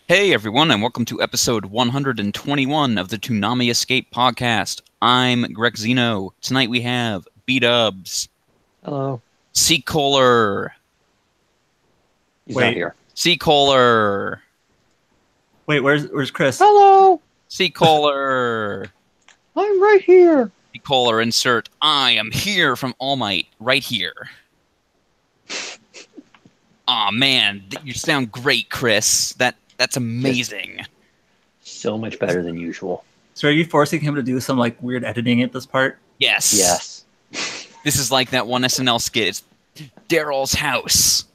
Hey everyone, and welcome to episode 121 of the Toonami Escape podcast. I'm Greg Zeno. Tonight we have B-Dubs, Hello. C-Kohler, He's not Wait, here. C-Kohler, where's Chris? Hello. C-Kohler, I'm right here. C-Kohler, insert I am here from All Might, right here. Aw man, you sound great, Chris. That's amazing. So much better than usual. So are you forcing him to do some like weird editing at this part? Yes. Yes. This is like that one SNL skit. It's Daryl's house.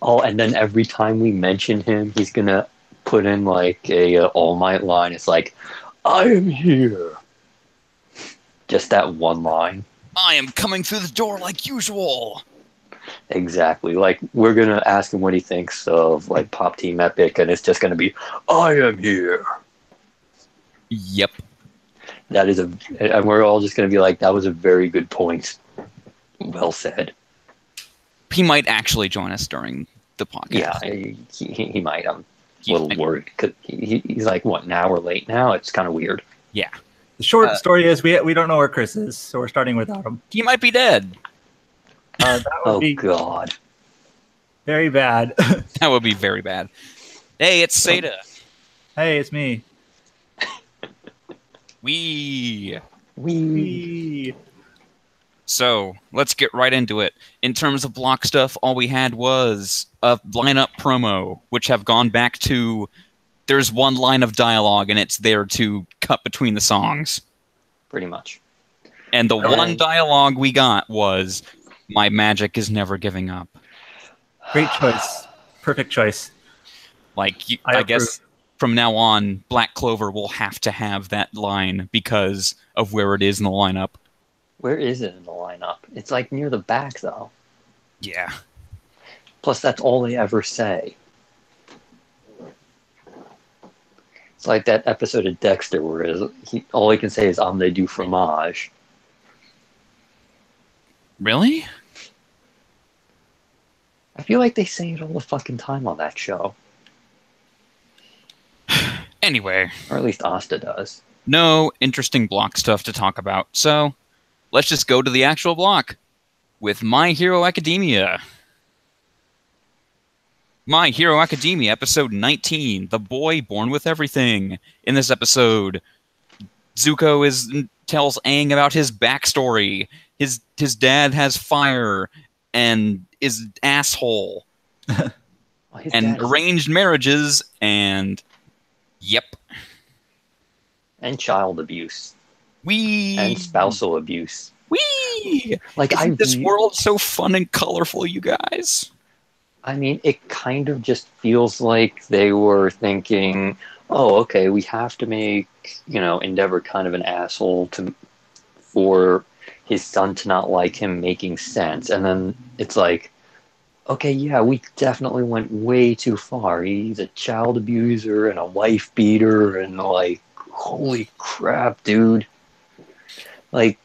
Oh, and then every time we mention him, he's gonna put in like a All Might line. It's like, I am here. Just that one line. I am coming through the door like usual. Exactly. Like we're gonna ask him what he thinks of like Pop Team Epic, and it's just gonna be, I am here. Yep. That is and we're all just gonna be like, that was a very good point. Well said. He might actually join us during the podcast. Yeah, he might. I'm a He little might. worried because he's like, what, an hour late now? It's kind of weird. Yeah. The short story is we don't know where Chris is, so we're starting without him. He might be dead. That would Oh, be God. very bad. That would be very bad. Hey, it's Seda. Hey, it's me. We. Wee. So, let's get right into it. In terms of block stuff, all we had was a lineup promo, which have gone back to there's one line of dialogue and it's there to cut between the songs. Pretty much. And the Okay. one dialogue we got was, my magic is never giving up. Great choice. Perfect choice. Like, I I guess from now on, Black Clover will have to have that line because of where it is in the lineup. Where is it in the lineup? It's like near the back, though. Yeah. Plus, that's all they ever say. It's like that episode of Dexter where all he can say is, they du fromage. Really? I feel like they say it all the fucking time on that show. Anyway, Or at least Asta does. no interesting block stuff to talk about, so let's just go to the actual block with My Hero Academia. My Hero Academia, episode 19, The Boy Born with Everything. In this episode, Zuko tells Aang about his backstory. His dad has fire and is an asshole. Well, his And dad is- arranged marriages, and yep. and child abuse. Wee! And spousal abuse. Wee! Like, Isn't this re- world so fun and colorful, you guys? I mean, it kind of just feels like they were thinking, oh, okay, we have to make, Endeavor kind of an asshole for his son to not like him making sense. And then it's like, okay, yeah, we definitely went way too far. He's a child abuser and a wife beater and like, holy crap, dude. Like,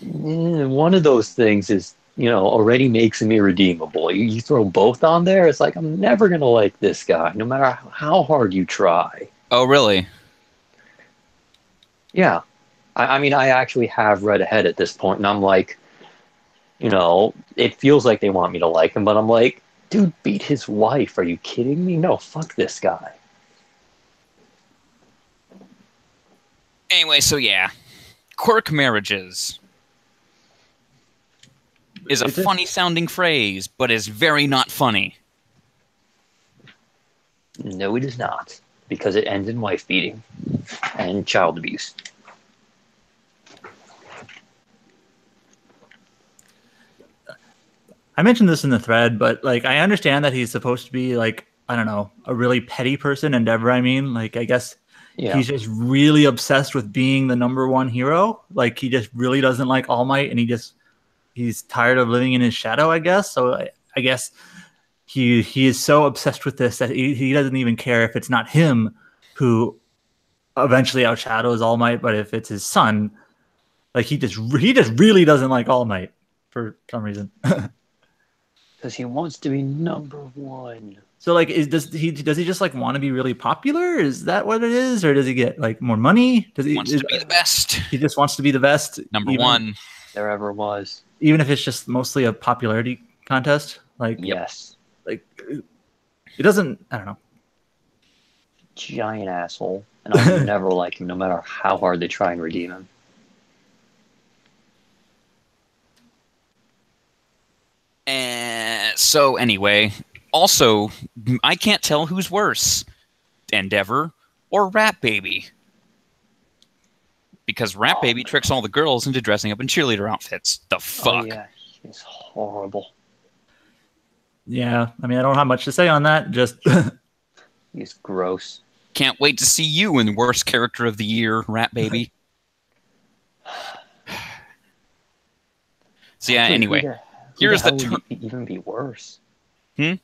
one of those things is, already makes him irredeemable. You throw both on there, it's like, I'm never going to like this guy, no matter how hard you try. Oh, really? Yeah. I mean, I actually have read ahead at this point, and I'm like, it feels like they want me to like him, but I'm like, dude, beat his wife. Are you kidding me? No, fuck this guy. Anyway, so yeah. Quirk marriages is a Is it? funny sounding phrase, but is very not funny. No, it is not, because it ends in wife beating and child abuse. I mentioned this in the thread, but like I understand that he's supposed to be like, I don't know, a really petty person, Endeavor. I mean, like I guess Yeah. he's just really obsessed with being the number one hero. Like he just really doesn't like All Might, and he's tired of living in his shadow, I guess. So I guess he is so obsessed with this that he doesn't even care if it's not him who eventually outshadows All Might, but if it's his son, like he just really doesn't like All Might for some reason. Because he wants to be number one. So like, does he just like want to be really popular? Is that what it is, or does he get like more money? Does he Wants to be the best. He just wants to be the best, Number one. There ever was. even if it's just mostly a popularity contest. Like Yes. like it doesn't. I don't know. Giant asshole. And I'll never like him, no matter how hard they try and redeem him. And so anyway, also, I can't tell who's worse, Endeavor or Rat Baby. Because Rat Baby tricks all the girls into dressing up in cheerleader outfits. The fuck? Oh, yeah. He's horrible. Yeah, I mean, I don't have much to say on that. Just He's gross. Can't wait to see you in Worst Character of the Year, Rat Baby. So yeah, anyway. Here's the would even be worse? Hmm?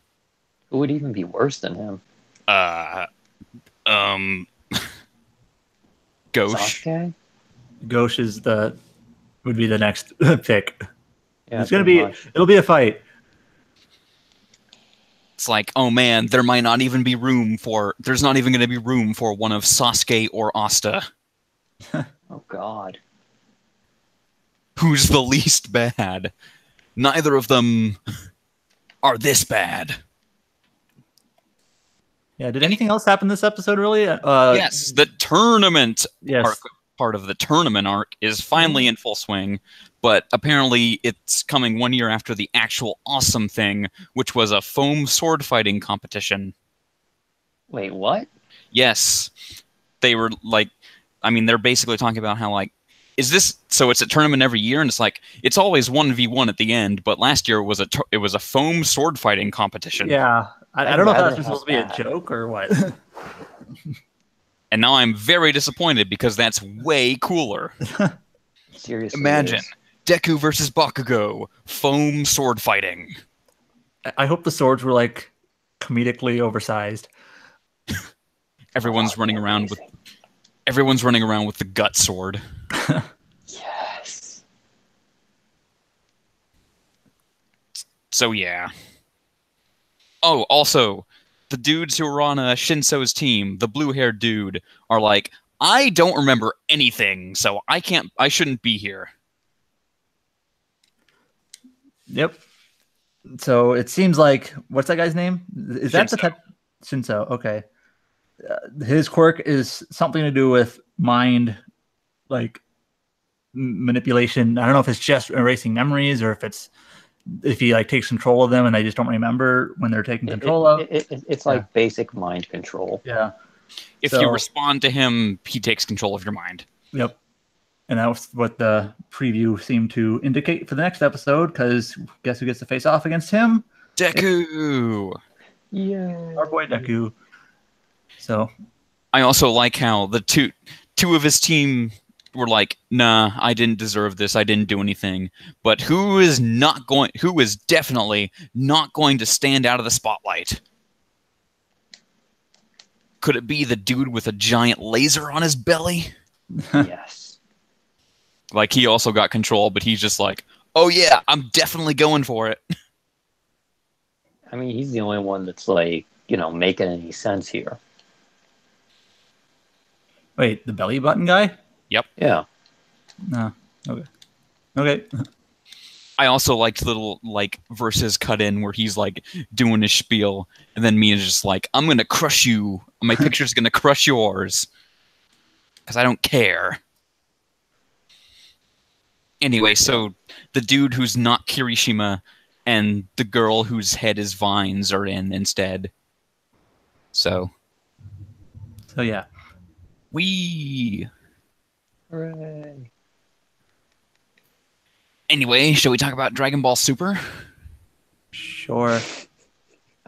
Who would even be worse than him? Gauche. Sasuke? Gauche would be the next pick. Yeah, It's gonna pretty be. much. It'll be a fight. It's like, oh man, there's not even going to be room for one of Sasuke or Asta. Oh, God. Who's the least bad? Neither of them are this bad. Yeah. Did anything else happen this episode? Really? Yes, the tournament Yes. part of the tournament arc is finally in full swing, but apparently it's coming 1 year after the actual awesome thing, which was a foam sword fighting competition. Wait, what? Yes, they were like, I mean, they're basically talking about how like, so it's a tournament every year, and it's like it's always 1v1 at the end, but last year it was a foam sword fighting competition. Yeah. I don't know if that's supposed to be a that. joke or what. And now I'm very disappointed because that's way cooler. Seriously. Imagine it is. Deku versus Bakugo, foam sword fighting. I hope the swords were like comedically oversized. Everyone's running around with the gut sword. Yes. So yeah. Oh, also, the dudes who are on Shinso's team, the blue-haired dude, are like, I don't remember anything, so I shouldn't be here. Yep. So it seems like what's that guy's name? Is that the Shinso. type? Shinso. Okay. His quirk is something to do with mind, like manipulation. I don't know if it's just erasing memories or if he like takes control of them and they just don't remember when they're taking control of. It's like basic mind control. Yeah. If you respond to him, he takes control of your mind. Yep. And that was what the preview seemed to indicate for the next episode, because guess who gets to face off against him? Deku! Yeah. Our boy Deku. So I also like how the two of his team were like, nah, I didn't deserve this, I didn't do anything. But who is definitely not going to stand out of the spotlight? Could it be the dude with a giant laser on his belly? Yes. Like, he also got control, but he's just like, oh yeah, I'm definitely going for it. I mean, he's the only one that's like, making any sense here. wait, the belly button guy? Yep. Yeah. No. Okay. I also liked the little, like, verses cut in where he's, like, doing his spiel, and then Mina's just like, I'm gonna crush you. My picture's gonna crush yours. Because I don't care. Anyway, so the dude who's not Kirishima and the girl whose head is vines are in instead. So yeah. Hooray. Anyway, shall we talk about Dragon Ball Super? Sure.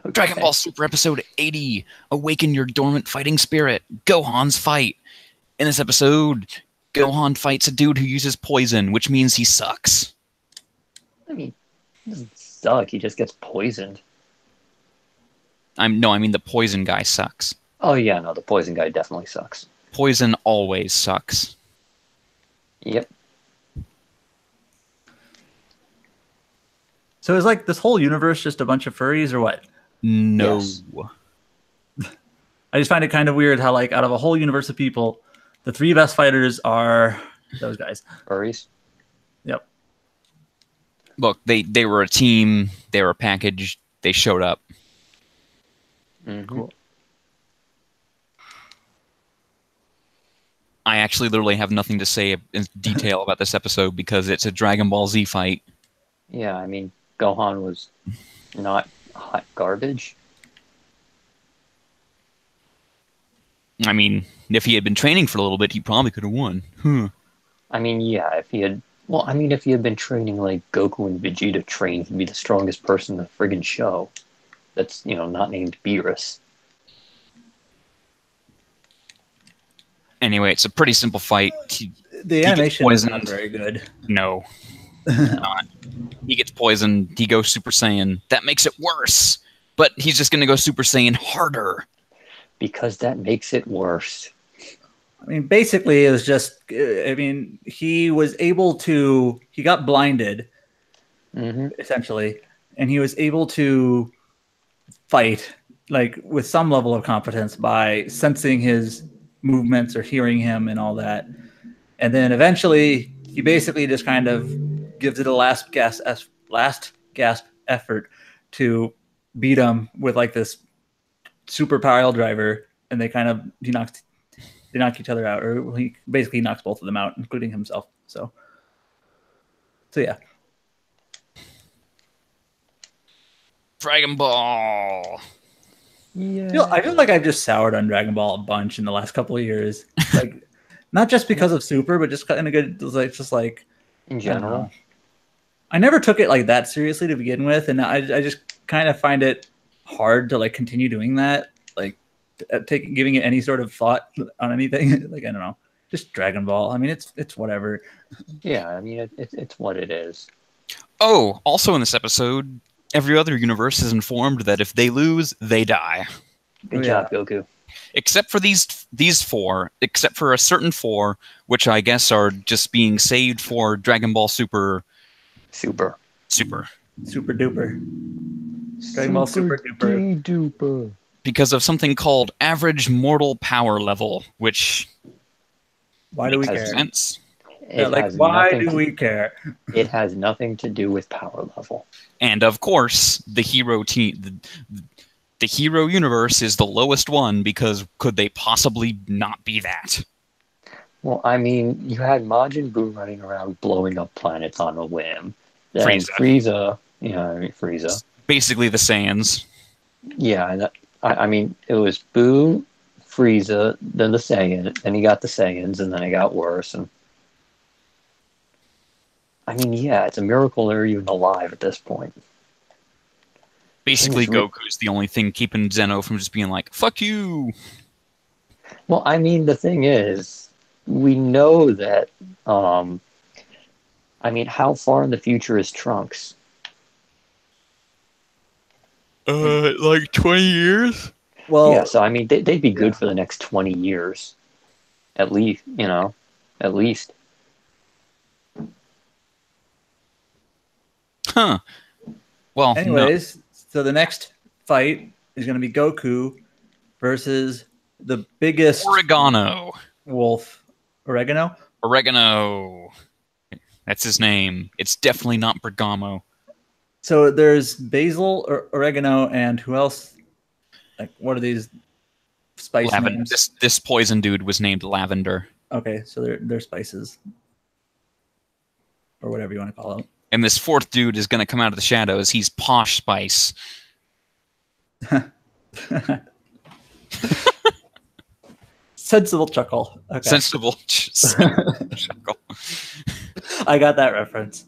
Okay. Dragon Ball Super Episode 80, Awaken Your Dormant Fighting Spirit, Gohan's Fight. In this episode, Gohan fights a dude who uses poison, which means he sucks. I mean, he doesn't suck. He just gets poisoned. I mean the poison guy sucks. Oh, yeah, no, the poison guy definitely sucks. Poison always sucks. Yep. So is like this whole universe just a bunch of furries or what? No. Yes. I just find it kind of weird how like out of a whole universe of people, the 3 best fighters are those guys. Furries. Yep. Look, they were a team. They were a package. They showed up. Cool. I actually literally have nothing to say in detail about this episode because it's a Dragon Ball Z fight. Yeah, I mean, Gohan was not hot garbage. I mean, if he had been training for a little bit, he probably could have won. I mean, yeah, if he had been training like Goku and Vegeta trained, he'd be the strongest person in the friggin' show. That's, not named Beerus. Anyway, it's a pretty simple fight. The animation is not very good. No. Not. He gets poisoned. He goes Super Saiyan. That makes it worse. But he's just going to go Super Saiyan harder. Because that makes it worse. I mean, basically, it was just, he was able to, he got blinded, essentially, and he was able to fight, like, with some level of competence by sensing his movements or hearing him and all that. And then eventually, he basically just kind of gives it a last gasp effort to beat him with, like, this super pile driver, and they knock each other out, or he basically knocks both of them out, including himself. So yeah. Dragon Ball. Yeah. I feel like I've just soured on Dragon Ball a bunch in the last couple of years. Like, not just because of Super, but just kind of good, like, just like In general. I never took it like that seriously to begin with, and I just kind of find it hard to like continue doing that, like giving it any sort of thought on anything. Like, I don't know, just Dragon Ball. I mean, it's whatever. Yeah, I mean, it's what it is. Oh, also in this episode, every other universe is informed that if they lose, they die. Good job, Goku. Except for these 4, except for a certain 4, which I guess are just being saved for Dragon Ball Super. Super Duper. Dragon Ball Super Duper. Because of something called average mortal power level, which why do we care? Sense. Why do we care? It has nothing to do with power level. And of course, the hero team, the hero universe is the lowest one because could they possibly not be that? Well, I mean, you had Majin Buu running around blowing up planets on a whim. Then Frieza. Frieza. Basically the Saiyans. Yeah, I mean, it was Buu, Frieza, then the Saiyan, then he got the Saiyans, and then it got worse. And I mean, yeah, it's a miracle they're even alive at this point. Basically, Goku's the only thing keeping Zeno from just being like, fuck you! Well, I mean, the thing is, we know that, I mean, how far in the future is Trunks? Like 20 years? Well, yeah, so I mean, they'd be good for the next 20 years. At least, at least. Huh. Well, anyways, so the next fight is going to be Goku versus the biggest Oregano. wolf. Oregano? Oregano. That's his name. It's definitely not Bergamo. So there's basil, oregano, and who else? Like, what are these spice names? This poison dude was named Lavender. Okay, so they're spices. Or whatever you want to call them. And this 4th dude is going to come out of the shadows. He's Posh Spice. Sensible chuckle. Okay. Sensible chuckle. I got that reference.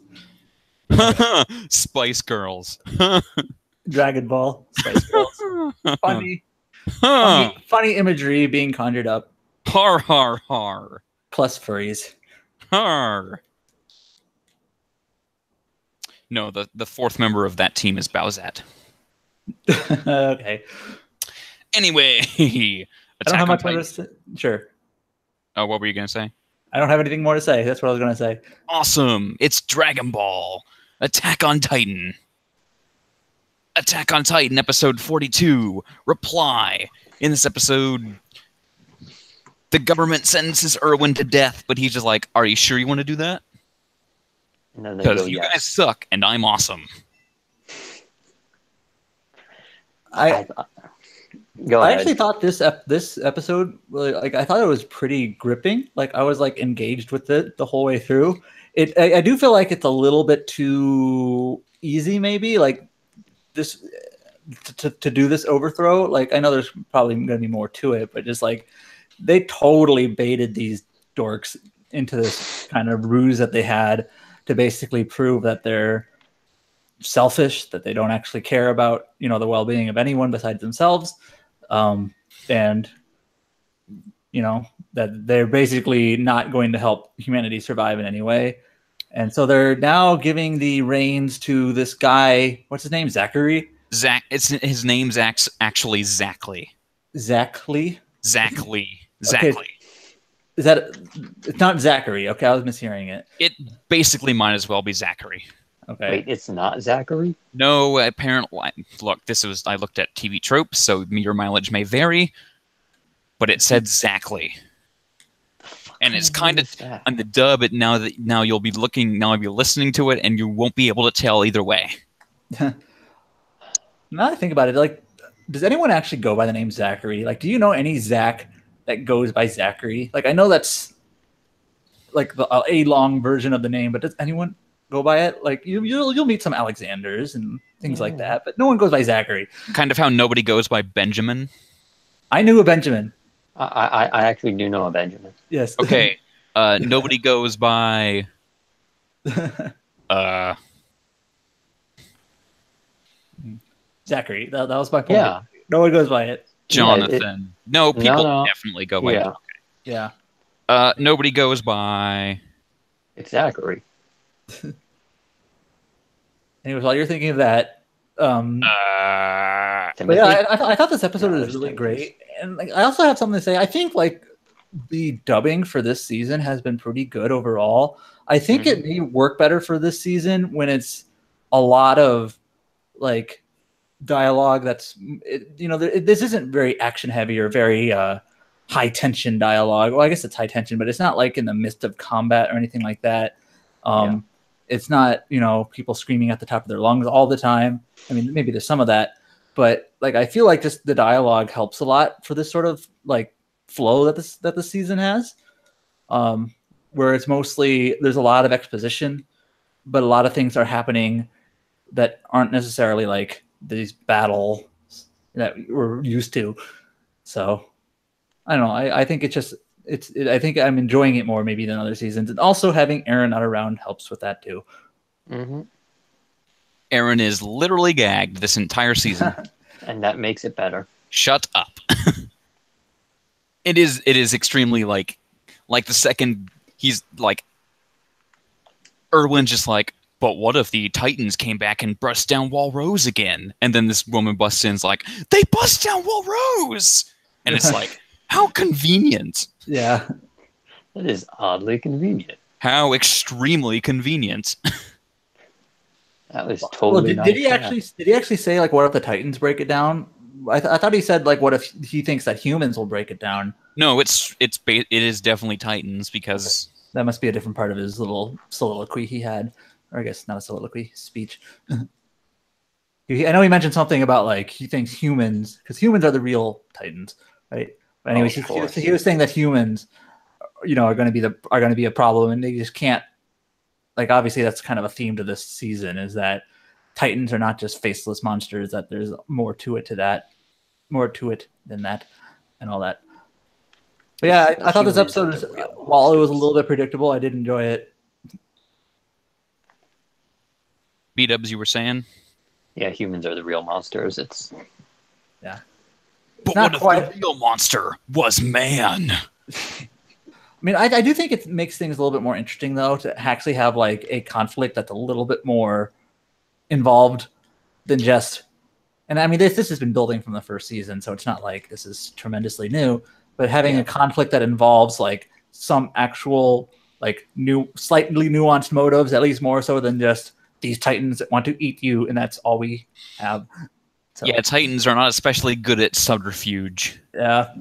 Spice Girls. Dragon Ball. Spice Girls. Funny imagery being conjured up. Har, har, har. Plus furries. Har. No, the 4th member of that team is Bowsette. Okay. Anyway, I don't have much more to say. Sure. Oh, what were you going to say? I don't have anything more to say. That's what I was going to say. Awesome. It's Dragon Ball. Attack on Titan. Attack on Titan, episode 42, Reply. In this episode, the government sentences Erwin to death, but he's just like, are you sure you want to do that? And they Because go, you yes. guys suck, and I'm awesome. I Go ahead. actually thought this episode really, like, I thought it was pretty gripping. Like, I was like engaged with it the whole way through. I do feel like it's a little bit too easy, maybe, like this to do this overthrow. Like, I know there's probably going to be more to it, but just like they totally baited these dorks into this kind of ruse that they had to basically prove that they're selfish, that they don't actually care about, you know, the well-being of anyone besides themselves, and you know that they're basically not going to help humanity survive in any way. And so they're now giving the reins to this guy. What's his name? Zachary? His name's actually Zachly. Zachly? Zachly. Okay. Is that? It's not Zachary. Okay, I was mishearing it. It basically might as well be Zachary. Okay. Wait, it's not Zachary? No, apparently. Look, I looked at TV tropes, so meter mileage may vary, but it said Zachly. And it's kind of on the dub. Now you'll be listening to it, and you won't be able to tell either way. Now that I think about it, like, does anyone actually go by the name Zachary? Like, do you know any Zach that goes by Zachary? Like, I know that's like a long version of the name, but does anyone go by it? Like, you'll meet some Alexanders and things like that, but no one goes by Zachary. Kind of how nobody goes by Benjamin. I knew a Benjamin. I actually do know a Benjamin. Yes. Okay. Nobody goes by. Zachary. That was my point. Yeah. No one goes by it. Jonathan. No, people No. definitely go by. Yeah. Yeah. Nobody goes by. It's Zachary. Anyways, while you're thinking of that, Timothy? but yeah, I thought this episode Yeah, was there's really Timothy. great, and like, I also have something to say. I think like the dubbing for this season has been pretty good overall. I think it may work better for this season when it's a lot of like dialogue that's this isn't very action heavy or very high tension dialogue. Well, I guess it's high tension, but it's not like in the midst of combat or anything like that. It's not, people screaming at the top of their lungs all the time. I mean, maybe there's some of that, but like I feel like just the dialogue helps a lot for this sort of like flow that the season has, where it's mostly there's a lot of exposition, but a lot of things are happening that aren't necessarily like these battles that we're used to. So I don't know. I think it's just I think I'm enjoying it more maybe than other seasons, and also having Aaron not around helps with that too. Mm-hmm. Aaron is literally gagged this entire season. And that makes it better. Shut up. It is extremely like the second he's like Erwin's just like, but what if the Titans came back and bust down Wall Rose again? And then this woman busts in's like, they bust down Wall Rose! And it's like, how convenient. Yeah. That is oddly convenient. How extremely convenient. That was totally did he actually say like what if the Titans break it down? I thought he said like what if he thinks that humans will break it down? No, it is definitely Titans because that must be a different part of his little soliloquy he had, or I guess not a soliloquy, speech. I know he mentioned something about like he thinks humans, because humans are the real Titans, right? But anyways, he was saying that humans, are going to be a problem, and they just can't. Like obviously, that's kind of a theme to this season is that Titans are not just faceless monsters. That there's more to it than that, and all that. But yeah, I thought this episode, while it was a little bit predictable, I did enjoy it. B-dubs, you were saying? Yeah, humans are the real monsters. Yeah. But what if the real monster was man? I mean, I do think it makes things a little bit more interesting, though, to actually have like a conflict that's a little bit more involved than just. And I mean, this has been building from the first season, so it's not like this is tremendously new. But having a conflict that involves like some actual like slightly nuanced motives, at least more so than just these Titans that want to eat you, and that's all we have. So, Yeah, Titans are not especially good at subterfuge. yeah.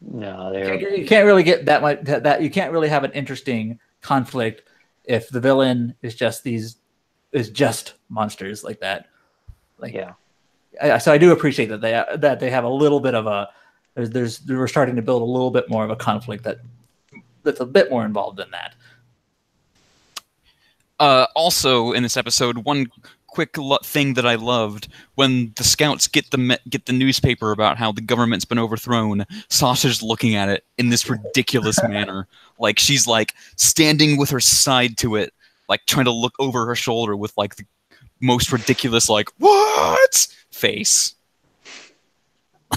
No, You can't really get that much. That you can't really have an interesting conflict if the villain is just monsters like that. Like, yeah. so I do appreciate that they have a little bit of a. We're starting to build a little bit more of a conflict that's a bit more involved than that. Also, in this episode, one quick thing that I loved, when the scouts get the newspaper about how the government's been overthrown, Sasha's looking at it in this ridiculous manner. Like, she's like standing with her side to it, like trying to look over her shoulder with like the most ridiculous, like, what face.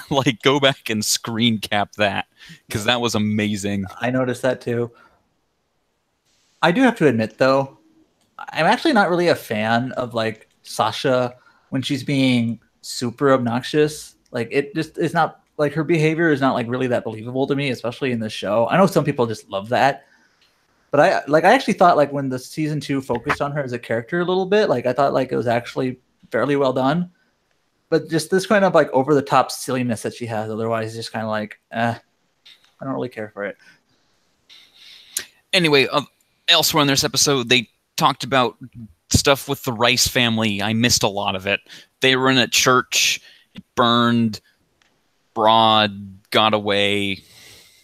Like, go back and screen cap that, because that was amazing. I noticed that too. I do have to admit, though, I'm actually not really a fan of like Sasha when she's being super obnoxious. Like, it just is not like her behavior is not like really that believable to me, especially in this show. I know some people just love that, but I actually thought like when the season 2 focused on her as a character a little bit, like I thought like it was actually fairly well done. But just this kind of like over the top silliness that she has, otherwise, just kind of like, I don't really care for it. Anyway, elsewhere in this episode, they talked about stuff with the Rice family. I missed a lot of it. They were in a church, it burned, Broad got away.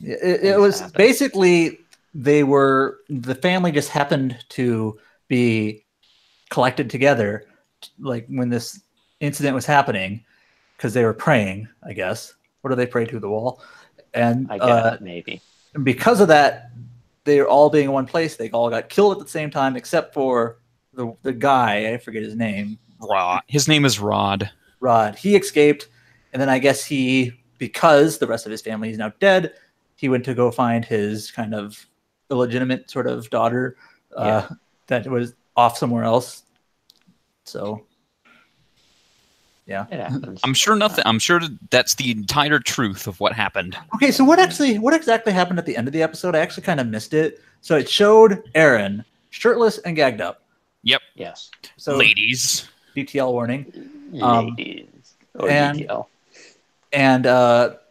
It was basically the family just happened to be collected together, like when this incident was happening, because they were praying, I guess. What do they pray to, the wall? And I guess maybe. And because of that, they were all being in one place. They all got killed at the same time, except for the guy. I forget his name. Rod. His name is Rod. Rod. He escaped, and then I guess because the rest of his family is now dead, he went to go find his kind of illegitimate sort of daughter that was off somewhere else. So, yeah, it happens. I'm sure that's the entire truth of what happened. Okay, so what exactly happened at the end of the episode? I actually kind of missed it. So it showed Aaron shirtless and gagged up. Yep. Yes. So ladies. DTL warning. Ladies. Or DTL. And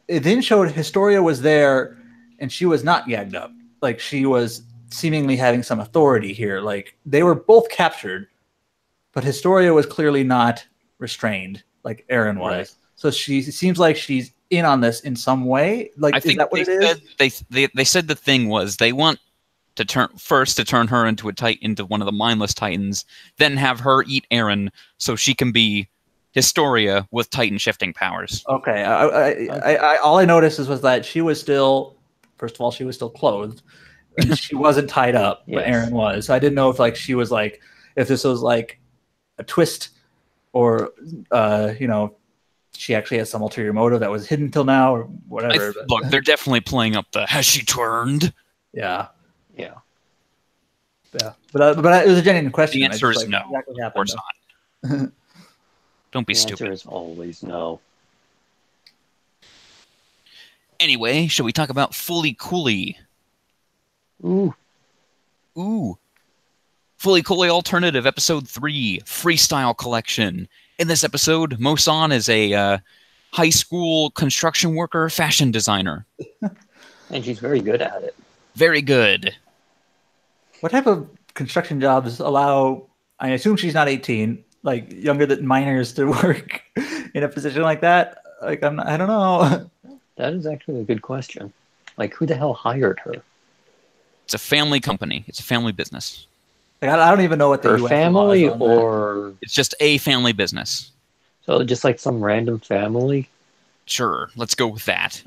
it then showed Historia was there, and she was not gagged up. Like, she was seemingly having some authority here. Like, they were both captured, but Historia was clearly not restrained like Aaron was. Right. So she seems like she's in on this in some way. Like, I think is that what it is? They said the thing was they want to turn her into one of the mindless Titans, then have her eat Aaron so she can be Historia with Titan shifting powers. Okay. I all I noticed was that she was still, first of all, she was still clothed. And she wasn't tied up, but Aaron was. So I didn't know if like she was like, if this was like a twist, or she actually has some ulterior motive that was hidden till now, or whatever. Look, they're definitely playing up the "has she turned?" Yeah. But it was a genuine question. The answer is no. Exactly of course not. Don't be stupid. The answer is always no. Anyway, shall we talk about Fully Cooley? Ooh. Fully Cooley Alternative, Episode 3, Freestyle Collection. In this episode, Mo-san is a high school construction worker, fashion designer. And she's very good at it. Very good. What type of construction jobs allow, I assume she's not 18, like younger than minors to work in a position like that? Like, I don't know. That is actually a good question. Like, who the hell hired her? It's a family company. It's a family business. Like, I don't even know what the her US family, laws on or it's just a family business. So just like some random family. Sure, let's go with that.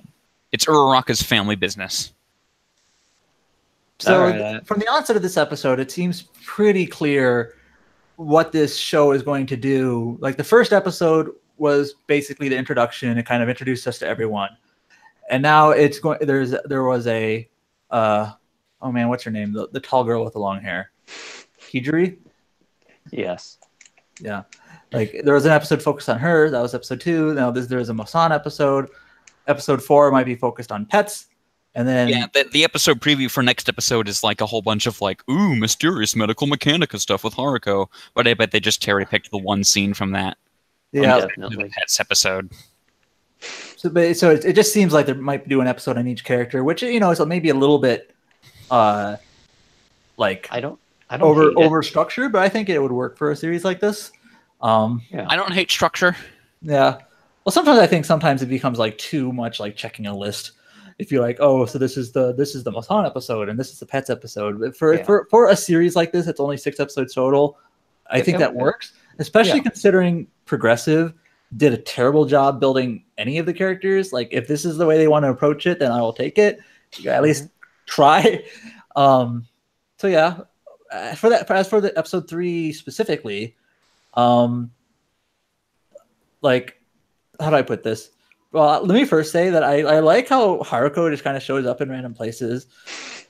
It's Uraraka's family business. So from the onset of this episode, it seems pretty clear what this show is going to do. Like, the first episode was basically the introduction. It kind of introduced us to everyone, and now it's going. There was a oh man, what's her name? The tall girl with the long hair, Hijiri. Yes. Yeah. Like, there was an episode focused on her. That was episode 2. Now there's a Mo-san episode. Episode 4 might be focused on pets. And then Yeah, the episode preview for next episode is like a whole bunch of like, ooh, mysterious medical mechanica stuff with Haruko. But I bet they just cherry picked the one scene from that. yeah, Definitely. The Pets episode. so it just seems like they might do an episode on each character, which is maybe a little bit like I don't over structured, but I think it would work for a series like this. I don't hate structure. Yeah. Well, sometimes it becomes like too much like checking a list. If you're like, oh, so this is the Masan episode and this is the Pets episode. But for a series like this, it's only 6 episodes total. I think that works, especially considering Progressive did a terrible job building any of the characters. Like, if this is the way they want to approach it, then I will take it. At least try. So yeah, as for the episode 3 specifically, like, how do I put this? Well, let me first say that I like how Haruko just kind of shows up in random places,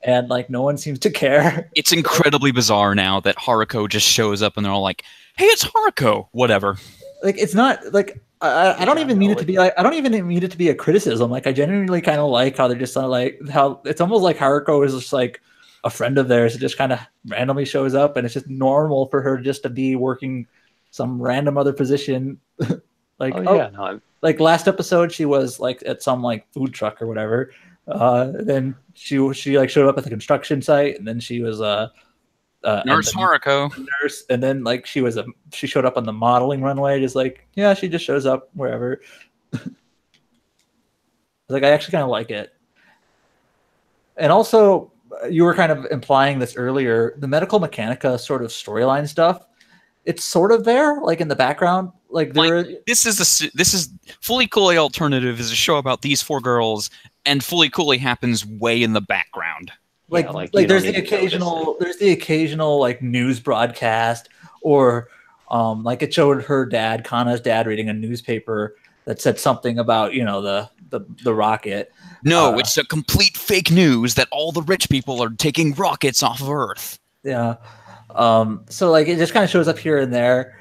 and like no one seems to care. It's incredibly bizarre now that Haruko just shows up and they're all like, "Hey, it's Haruko." Whatever. Like, it's not like I don't even mean it to be like, I don't even mean it to be a criticism. Like, I genuinely kind of like how they're just like how it's almost like Haruko is just like a friend of theirs that just kind of randomly shows up, and it's just normal for her just to be working some random other position. Like, like last episode she was like at some like food truck or whatever. Then she like showed up at the construction site, and then she was Nurse Haruko. Nurse, and then like she showed up on the modeling runway, just like, yeah, she just shows up wherever. Like, I actually kind of like it. And also, you were kind of implying this earlier, the medical mechanica sort of storyline stuff, it's sort of there, like in the background. Like, this is Fully Cooley Alternative is a show about these 4 girls, and Fully Cooley happens way in the background. Like there's the occasional like news broadcast, or like it showed her dad, Kana's dad, reading a newspaper that said something about the rocket. No, it's a complete fake news that all the rich people are taking rockets off of Earth. Yeah. So like it just kind of shows up here and there,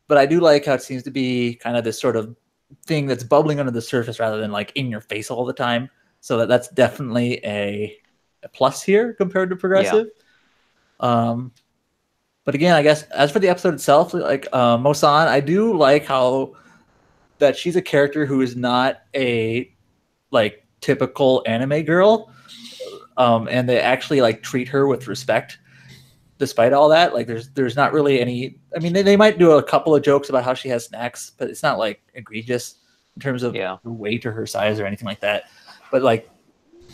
but I do like how it seems to be kind of this sort of thing that's bubbling under the surface rather than like in your face all the time. So that's definitely a plus here compared to Progressive. Yeah. But again, I guess as for the episode itself, like Mosan, I do like how that she's a character who is not a like typical anime girl, and they actually like treat her with respect despite all that. Like there's not really any. I mean, they might do a couple of jokes about how she has snacks, but it's not like egregious in terms of her weight or her size or anything like that. But like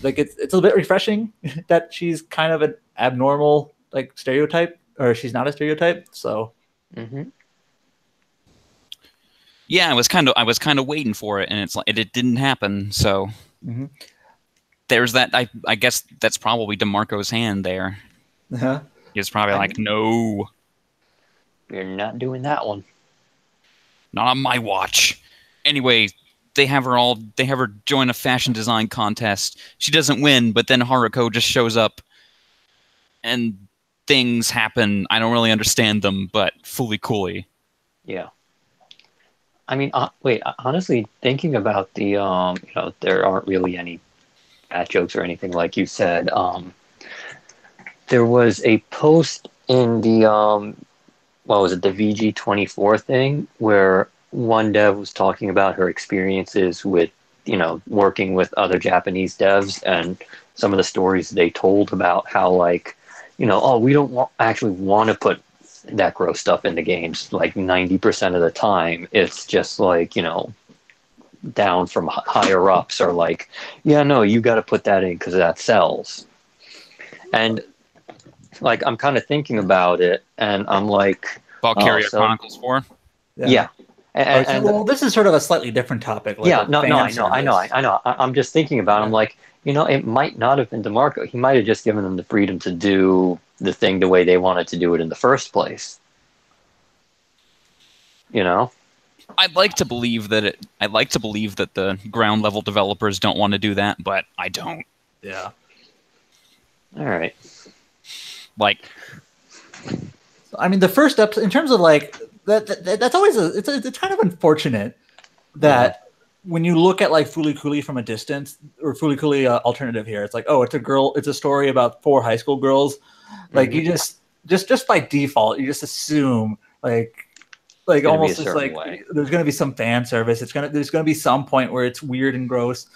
it's a bit refreshing that she's kind of an abnormal like stereotype, or she's not a stereotype. So yeah, I was kind of waiting for it, and it's like it didn't happen. So there's that. I guess that's probably DeMarco's hand there. He's probably like, no, you're not doing that one. Not on my watch. Anyway, they have her join a fashion design contest. She doesn't win, but then Haruko just shows up, and things happen. I don't really understand them, but fully coolly. Yeah. I mean, honestly, thinking about the, there aren't really any bad jokes or anything like you said. There was a post in the, the VG24 thing where one dev was talking about her experiences with, working with other Japanese devs and some of the stories they told about how, like, we don't actually want to put that gross stuff in the games. Like 90% of the time, it's just like, down from higher ups are like, yeah, no, you got to put that in because that sells. And like, I'm kind of thinking about it, and I'm like, Valkyria Chronicles 4. Yeah. And well, this is sort of a slightly different topic. Like I know. I'm just thinking about it. I'm like, it might not have been DeMarco. He might have just given them the freedom to do the thing the way they wanted to do it in the first place. I'd like to believe that the ground level developers don't want to do that, but I don't. Yeah. All right. Like, I mean, the first episode, in terms of like that's always it's kind of unfortunate that when you look at like Fooly Cooley from a distance, or Fooly Cooley alternative here, it's like, oh, it's a story about 4 high school girls. Like you just by default, you just assume like gonna be a almost just certain like way. there's gonna be some fan service. There's gonna be some point where it's weird and gross.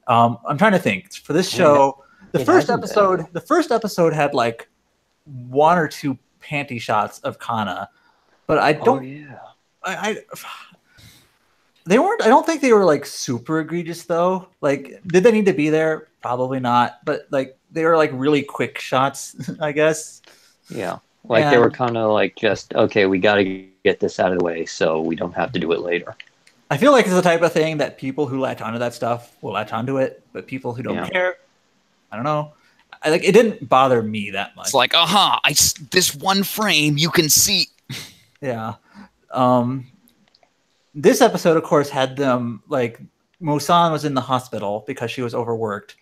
I'm trying to think for this show. It hasn't been. The first episode had like 1 or 2 panty shots of Kana, but I Oh don't. yeah. I they weren't. I don't think they were like super egregious though. Like, did they need to be there? Probably not. But like, they were like really quick shots, I guess. Yeah. Like they were And kind of like just okay, we got to get this out of the way so we don't have to do it later. I feel like it's the type of thing that people who latch onto that stuff will latch onto it, but people who don't Yeah. care, I don't know. Like, it didn't bother me that much. It's like, this one frame you can see. Yeah. This episode, of course, had them like Musan was in the hospital because she was overworked,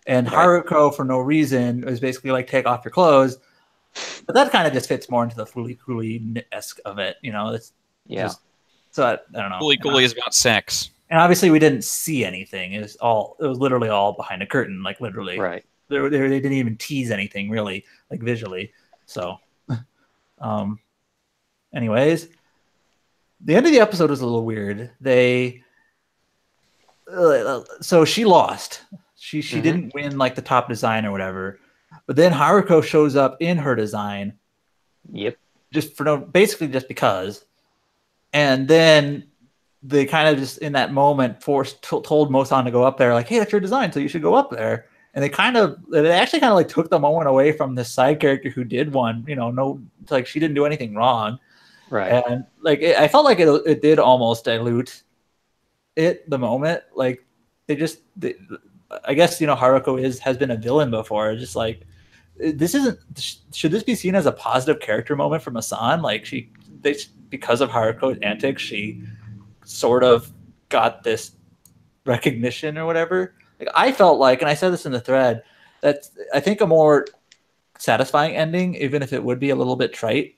and Right. Haruko, for no reason, was basically like, take off your clothes. But that kind of just fits more into the Fooly Cooley-esque of it, you know. It's Yeah. just, so I don't know. Fooly Cooley is about sex. And obviously, we didn't see anything. It was literally all behind a curtain, like literally. Right. They didn't even tease anything really, like visually. So, anyways, the end of the episode was a little weird. So she lost. She didn't win like the top design or whatever. But then Haruko shows up in her design. Yep. Basically just because. And then they kind of just in that moment told Mosan to go up there, like, hey, that's your design, so you should go up there. And they actually kind of like took the moment away from this side character who did one, you know, like she didn't do anything wrong. Right. And like I felt like it did almost dilute the moment. Like I guess, you know, Haruko has been a villain before. Just like should this be seen as a positive character moment for Masan? Like because of Haruko's antics, she sort of got this recognition or whatever. Like I felt like, and I said this in the thread, that I think a more satisfying ending, even if it would be a little bit trite,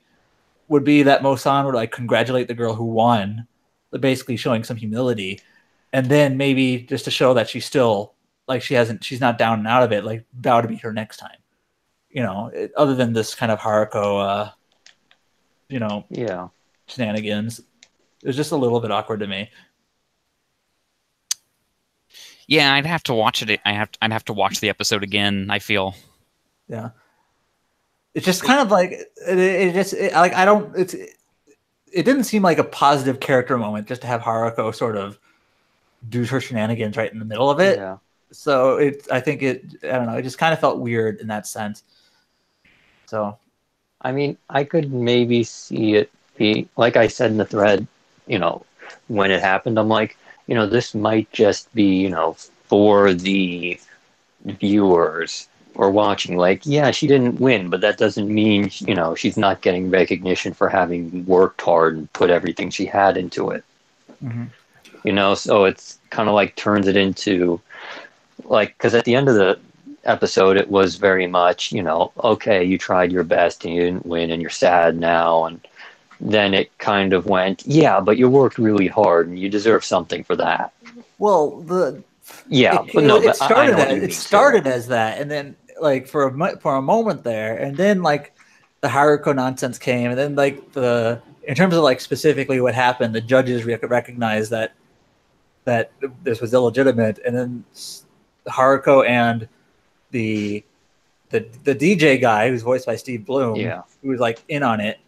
would be that Mosan would like congratulate the girl who won, basically showing some humility, and then maybe just to show that she's still like she's not down and out of it, like vow to beat her next time. You know, other than this kind of Haruko, you know, Yeah. shenanigans. It was just a little bit awkward to me. Yeah, I'd have to watch it. I'd have to watch the episode again. I feel. Yeah, it's just kind of like it didn't seem like a positive character moment just to have Haruko sort of do her shenanigans right in the middle of it. Yeah. So I don't know. It just kind of felt weird in that sense. So, I mean, I could maybe see it be like I said in the thread, you know, when it happened, I'm like, you know, this might just be, you know, for the viewers or watching. Like, yeah, she didn't win, but that doesn't mean, you know, she's not getting recognition for having worked hard and put everything she had into it. mm-hmm. You know, so it's kind of like turns it into like, because at the end of the episode, it was very much, you know, okay, you tried your best and you didn't win and you're sad now. And then it kind of went, yeah, but you worked really hard and you deserve something for that. Well, it started as that, and then like for a moment there, and then like the Haruko nonsense came, and then like in terms of like specifically what happened, the judges recognized that this was illegitimate, and then Haruko and the DJ guy who's voiced by Steve Bloom, who was like in on it,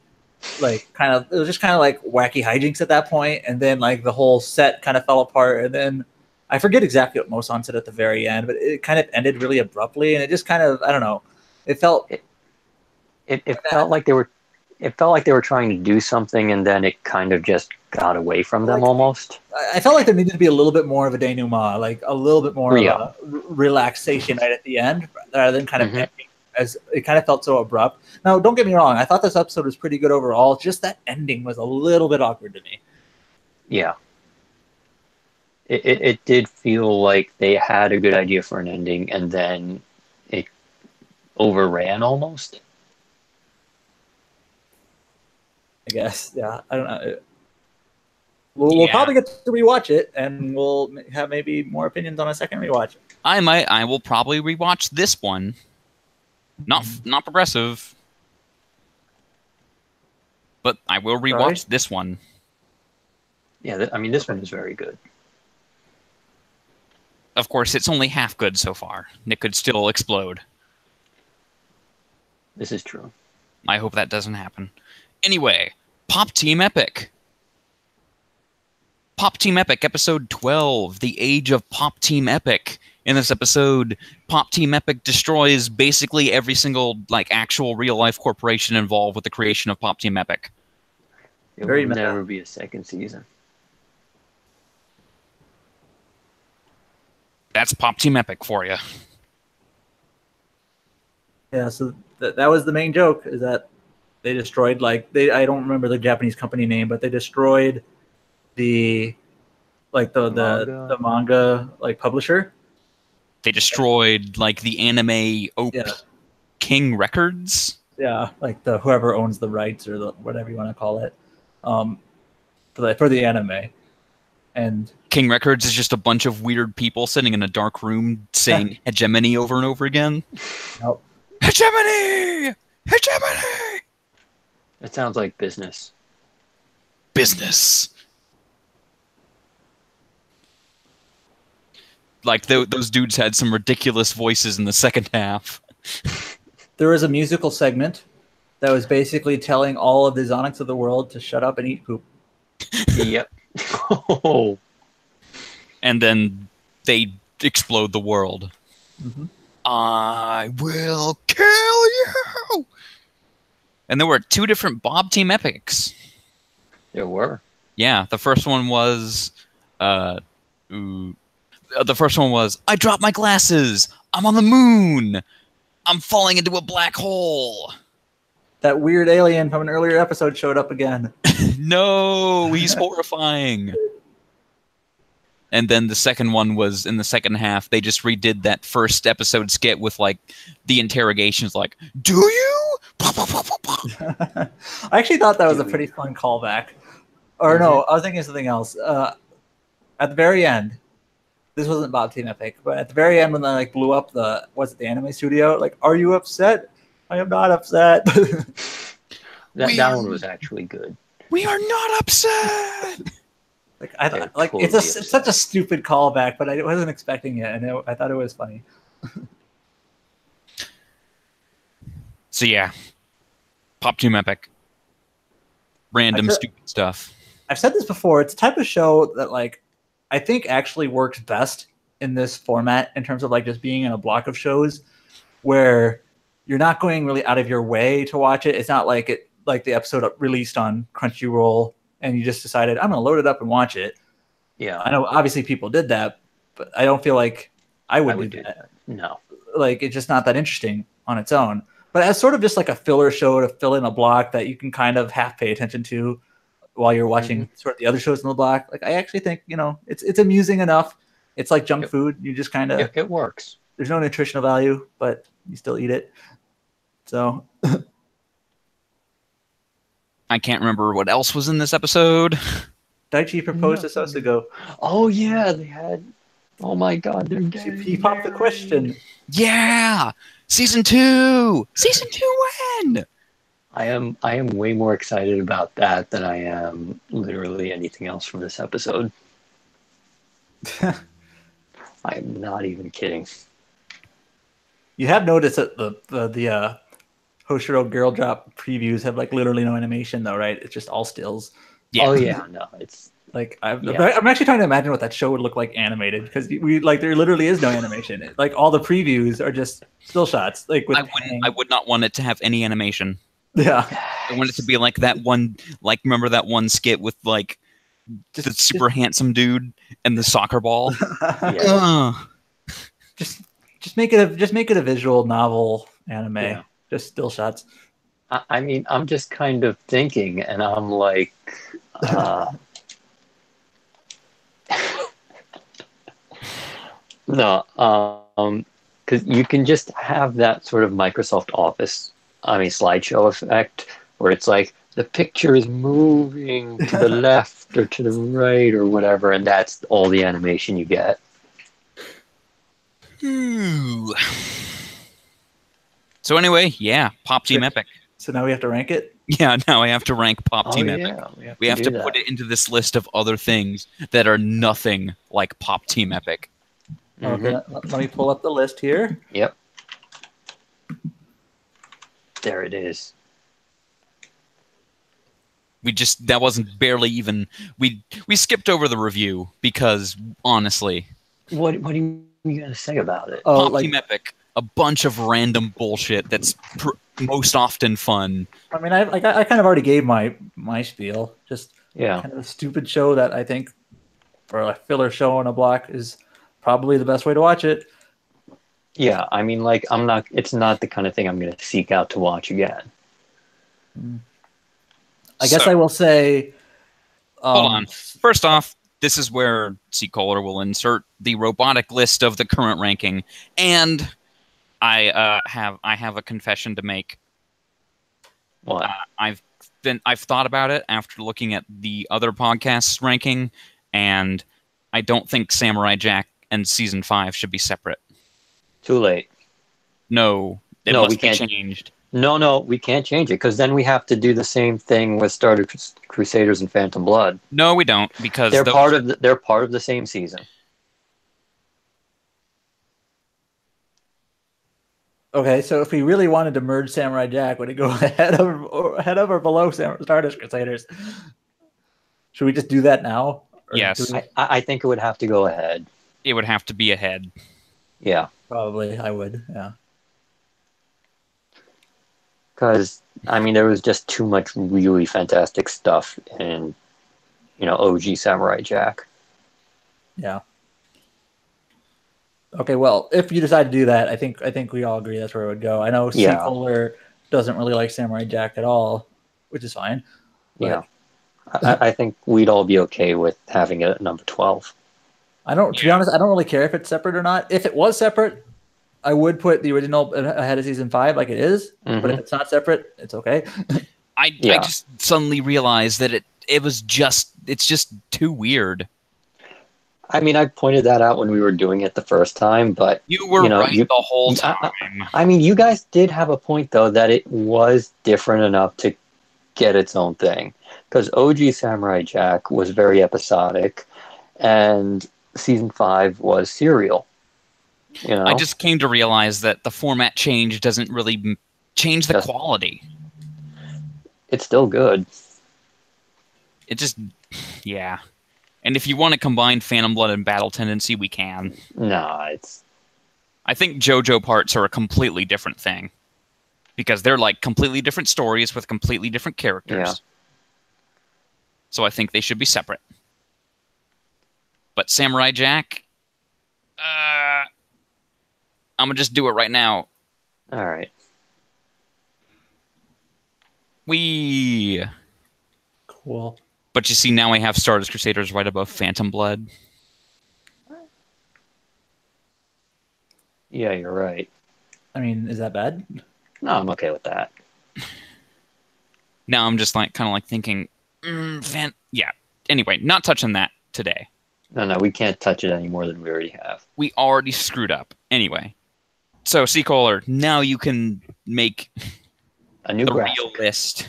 like it was just kind of like wacky hijinks at that point, and then like the whole set kind of fell apart, and then I forget exactly what Mosan said at the very end, but it kind of ended really abruptly, and it just kind of, I don't know, it felt it felt like they were trying to do something, and then it kind of just got away from them almost. I felt like there needed to be a little bit more of a denouement, like a little bit more of a relaxation right at the end, rather than kind of ending, as it kind of felt so abrupt. Now, don't get me wrong, I thought this episode was pretty good overall, just that ending was a little bit awkward to me. Yeah. It did feel like they had a good idea for an ending, and then it overran almost. I guess, yeah. I don't know. We'll probably get to rewatch it, and we'll have maybe more opinions on a second rewatch. I will probably rewatch this one. Not Progressive, but I will rewatch this one. Yeah, I mean, this one is very good. Of course, it's only half good so far. It could still explode. This is true. I hope that doesn't happen. Anyway, Pop Team Epic. Pop Team Epic, episode 12, The Age of Pop Team Epic. In this episode, Pop Team Epic destroys basically every single actual real-life corporation involved with the creation of Pop Team Epic. It will never be a second season. That's Pop Team Epic for you. Yeah, so that was the main joke, is that they destroyed, I don't remember the Japanese company name, but they destroyed the manga publisher. They destroyed the anime King Records. Yeah, the whoever owns the rights or whatever you want to call it, for the anime. And King Records is just a bunch of weird people sitting in a dark room saying hegemony over and over again. Nope. Hegemony! Hegemony! It sounds like business. Business. Those dudes had some ridiculous voices in the second half. There was a musical segment that was basically telling all of the Zonics of the world to shut up and eat poop. Yep. Oh. And then they explode the world. Mm-hmm. I will kill you! And there were 2 different Bob Team Epics. There were. Yeah, the first one was... I dropped my glasses! I'm on the moon! I'm falling into a black hole! That weird alien from an earlier episode showed up again. No, he's horrifying. And then the second one was in the second half. They just redid that first episode skit with the interrogations. Do you? I actually thought that was a pretty fun callback. Or no, I was thinking of something else. At the very end, this wasn't Bob Team Epic, but at the very end when they blew up the anime studio, are you upset? I am not upset. that one was actually good. We are not upset. It's such a stupid callback, but I wasn't expecting it, and I thought it was funny. So yeah, Pop Team Epic, random stupid stuff. I've said this before. It's a type of show that I think actually works best in this format in terms of just being in a block of shows where you're not going really out of your way to watch it. It's not like the episode released on Crunchyroll and you just decided I'm going to load it up and watch it. Yeah, I know obviously people did that, but I don't feel like I would do that. No, it's just not that interesting on its own. But as sort of just a filler show to fill in a block that you can kind of half pay attention to while you're watching sort of the other shows in the block. I actually think it's amusing enough. It's like junk food. You just kind of it works. There's no nutritional value, but you still eat it. So I can't remember what else was in this episode. Daichi proposed to Sosugo. Oh yeah, they had. Oh my God, they're gay. He popped the question. Yeah, season 2. Season 2 when? I am way more excited about that than I am literally anything else from this episode. I'm not even kidding. You have noticed that the Hoshiro Girl Drop previews have literally no animation though, right? It's just all stills. Yeah. Oh yeah, no, it's I'm actually trying to imagine what that show would look like animated because there literally is no animation. All the previews are just still shots. I would not want it to have any animation. Yeah, I want it to be like that one. Remember that one skit with the super handsome dude and the soccer ball? Just make it a visual novel anime. Yeah. Just still shots. I mean, I'm just kind of thinking, and I'm like, no, because you can just have that sort of Microsoft Office, slideshow effect, where it's the picture is moving to the left or to the right or whatever, and that's all the animation you get. Ooh. So anyway, yeah, Pop Team Epic. So now we have to rank it? Yeah, now I have to rank Pop Oh Team Epic. yeah, We have to do put that. it into this list of other things that are nothing like Pop Team Epic. Okay, let me pull up the list here. Yep. There it is. That wasn't barely even we skipped over the review because honestly, What are you gonna say about it? Oh, Pop Team Epic, a bunch of random bullshit that's most often fun. I mean, I kind of already gave my spiel. Just Yeah. kind of a stupid show that I think for a filler show on a block is probably the best way to watch it. Yeah, I mean, like, it's not the kind of thing I'm going to seek out to watch again. I guess I will say. Hold on. First off, this is where C. Kohler will insert the robotic list of the current ranking, and I have a confession to make. What? I've thought about it after looking at the other podcasts' ranking, and I don't think Samurai Jack and season 5 should be separate. Too late. No, it No, we must be can't. changed. No, we can't change it because then we have to do the same thing with Stardust Crusaders and Phantom Blood. No, we don't, because They're part of the same season. Okay, so if we really wanted to merge Samurai Jack, would it go ahead of or below Stardust Crusaders? Should we just do that now? Or Yes. I think it would have to go ahead. It would have to be ahead. Yeah. Probably, I would. Yeah. Because, I mean, there was just too much really fantastic stuff in, OG Samurai Jack. Yeah. Okay, well, if you decide to do that, I think we all agree that's where it would go. I know C. Kohler doesn't really like Samurai Jack at all, which is fine. Yeah. I think we'd all be okay with having it at number 12. To be honest, I don't really care if it's separate or not. If it was separate, I would put the original ahead of season 5 like it is. Mm-hmm. But if it's not separate, it's okay. I just suddenly realized that it's just too weird. I mean, I pointed that out when we were doing it the first time, but you were right the whole time. I mean, you guys did have a point though that it was different enough to get its own thing, because OG Samurai Jack was very episodic, and season 5 was serial. I just came to realize that the format change doesn't really change the quality. It's still good. It just, yeah. And if you want to combine Phantom Blood and Battle Tendency, we can. Nah, I think JoJo parts are a completely different thing. Because they're like completely different stories with completely different characters. Yeah. So I think they should be separate. But Samurai Jack, I'm going to just do it right now. All right. Cool. But you see, now I have Stardust Crusaders right above Phantom Blood. Yeah, you're right. I mean, is that bad? No, I'm okay with that. Now I'm just kind of thinking, yeah. Anyway, not touching that today. No, we can't touch it any more than we already have. We already screwed up. Anyway. So, C. Kohler, now you can make a new real list.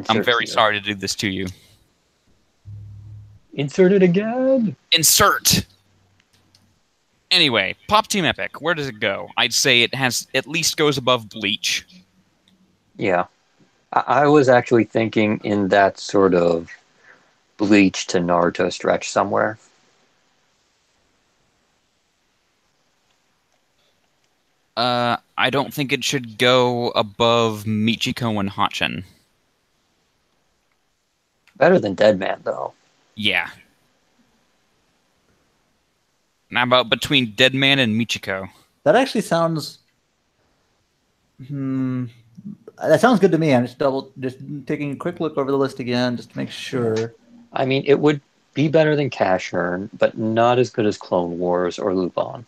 I'm very sorry to do this to you. Insert it again. Insert. Anyway, Pop Team Epic, where does it go? I'd say it at least goes above Bleach. Yeah. I was actually thinking in that sort of Bleach to Naruto stretch somewhere. I don't think it should go above Michiko and Hachin. Better than Deadman, though. Yeah. How about between Deadman and Michiko? That actually sounds... That sounds good to me. I'm just taking a quick look over the list again, just to make sure. I mean, it would be better than Cash Earn, but not as good as Clone Wars or Lupin.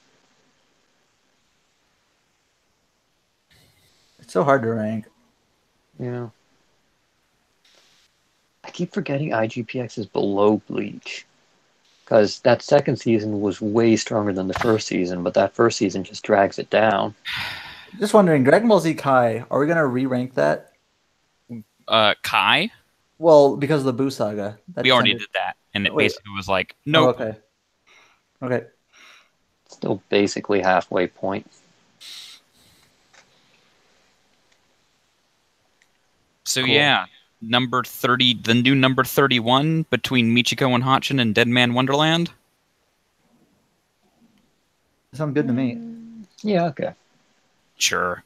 It's so hard to rank. Yeah. I keep forgetting IGPX is below Bleach. Because that second season was way stronger than the first season, but that first season just drags it down. Just wondering, Dragon Ball Z Kai, are we gonna re-rank that? Kai, Well, because of the Buu saga. That we just already ended. did that, and it Wait. basically was like, Oh, nope. okay. Okay. Still basically halfway point. So Cool. yeah, number 30, the new number 31 between Michiko and Hatchin and Dead Man Wonderland. Sounds good to me. Yeah, okay. Sure.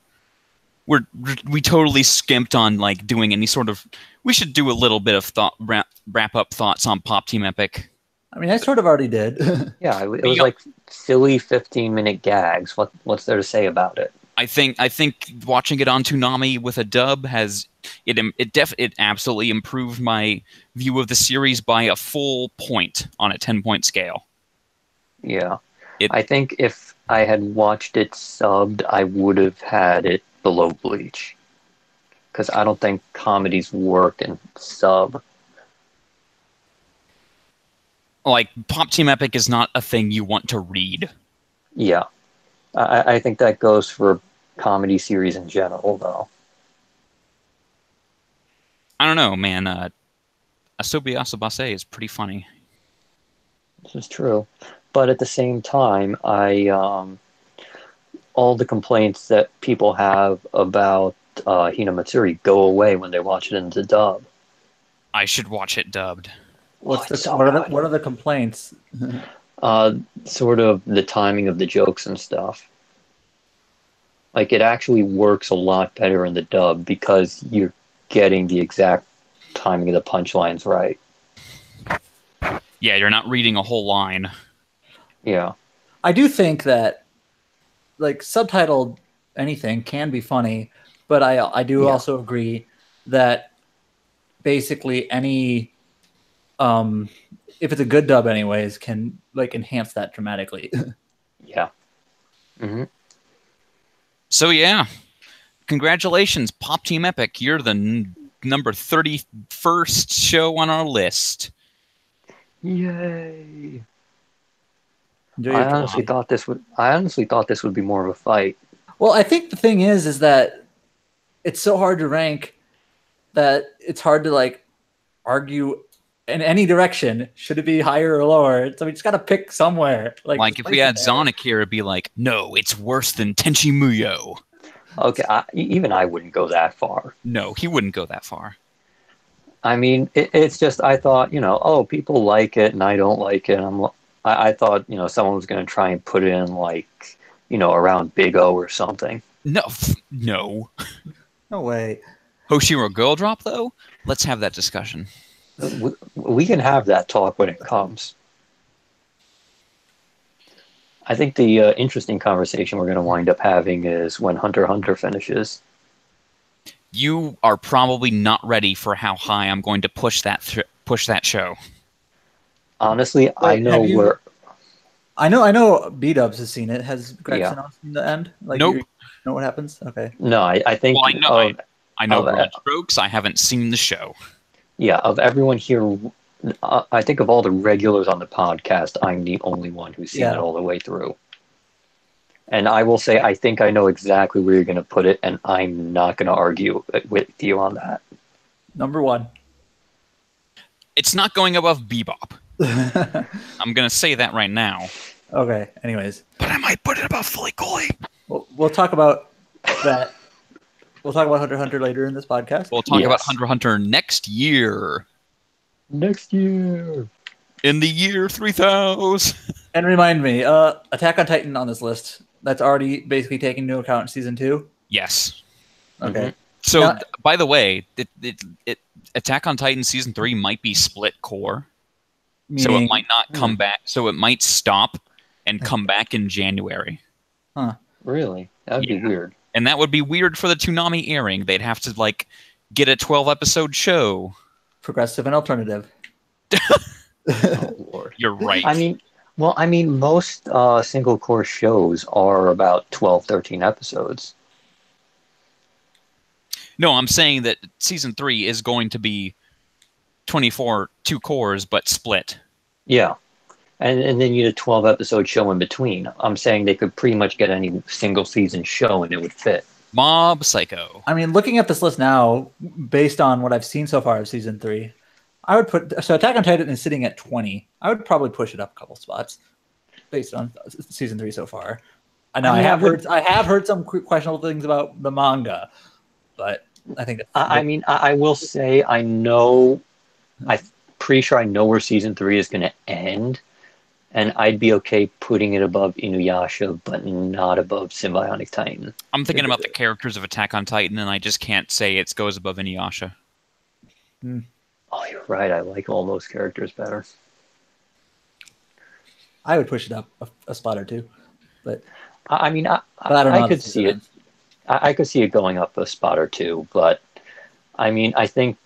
We totally skimped on like doing any sort of. We should do a little bit of thought wrap up thoughts on Pop Team Epic. I mean, I sort of already did. Yeah, it was like silly 15-minute gags. What's there to say about it? I think watching it on Toonami with a dub has it absolutely improved my view of the series by a full point on a 10-point scale. Yeah. I think if I had watched it subbed, I would have had it below Bleach. Because I don't think comedies work in sub. Like, Pop Team Epic is not a thing you want to read. Yeah. I think that goes for comedy series in general, though. I don't know, man. Asobi Asabase is pretty funny. This is true. But at the same time, all the complaints that people have about Hinamatsuri go away when they watch it in the dub. I should watch it dubbed. What are the complaints? Sort of the timing of the jokes and stuff. Like, it actually works a lot better in the dub because you're getting the exact timing of the punchlines right. Yeah, you're not reading a whole line. Yeah. I do think that, like, subtitled anything can be funny, but I do also agree that basically any, if it's a good dub anyways, can, like, enhance that dramatically. Yeah. Mm-hmm. So yeah, congratulations, Pop Team Epic. You're the number 31st show on our list. Yay! Enjoy I your honestly thought this would be more of a fight. Well, I think the thing is that it's so hard to rank that it's hard to, like, argue in any direction. Should it be higher or lower? So we just got to pick somewhere. Like if we had Zonic here, it'd be like, no, it's worse than Tenchi Muyo. Okay, even I wouldn't go that far. No, he wouldn't go that far. I mean, it's just I thought, people like it and I don't like it. I thought, someone was going to try and put it in like, around Big O or something. No. No way. Hoshiro Girl Drop, though? Let's have that discussion. We can have that talk when it comes. I think the interesting conversation we're going to wind up having is when Hunter x Hunter finishes. You are probably not ready for how high I'm going to push that show. Honestly, I know B-Dubs has seen it. Has Gregson seen the end? Like, nope. You know what happens? Okay. No, I think... Well, I know broad strokes. I haven't seen the show. Yeah, of everyone here, I think of all the regulars on the podcast, I'm the only one who's seen it all the way through. And I will say, I think I know exactly where you're going to put it, and I'm not going to argue with you on that. Number 1. It's not going above Bebop. I'm going to say that right now. Okay, anyways. But I might put it above Fully Cooley. We'll talk about that. We'll talk about Hunter x Hunter later in this podcast. We'll talk about Hunter x Hunter next year. Next year. In the year 3000. And remind me, Attack on Titan on this list, that's already basically taken into account season 2? Yes. Okay. Mm-hmm. So, by the way, Attack on Titan season 3 might be split core. So it might not come back. So it might stop and come back in January. Huh. Really? That would be weird. And that would be weird for the Toonami airing. They'd have to, like, get a 12-episode show. Progressive and alternative. Oh, Lord. You're right. I mean, most single-core shows are about 12, 13 episodes. No, I'm saying that season 3 is going to be 24 two cores, but split. Yeah. And then you had a 12-episode show in between. I'm saying they could pretty much get any single season show and it would fit. Mob Psycho. I mean, looking at this list now, based on what I've seen so far of season 3, I would put Attack on Titan is sitting at 20. I would probably push it up a couple spots based on season 3 so far. I know I have heard some questionable things about the manga, but I think I will say I'm pretty sure I know where season 3 is going to end, and I'd be okay putting it above Inuyasha, but not above Symbionic Titan. I'm thinking about the characters of Attack on Titan, and I just can't say it goes above Inuyasha. Oh, you're right. I like all those characters better. I would push it up a spot or two, but I mean, I could see it. I could see it going up a spot or two, but I mean, I think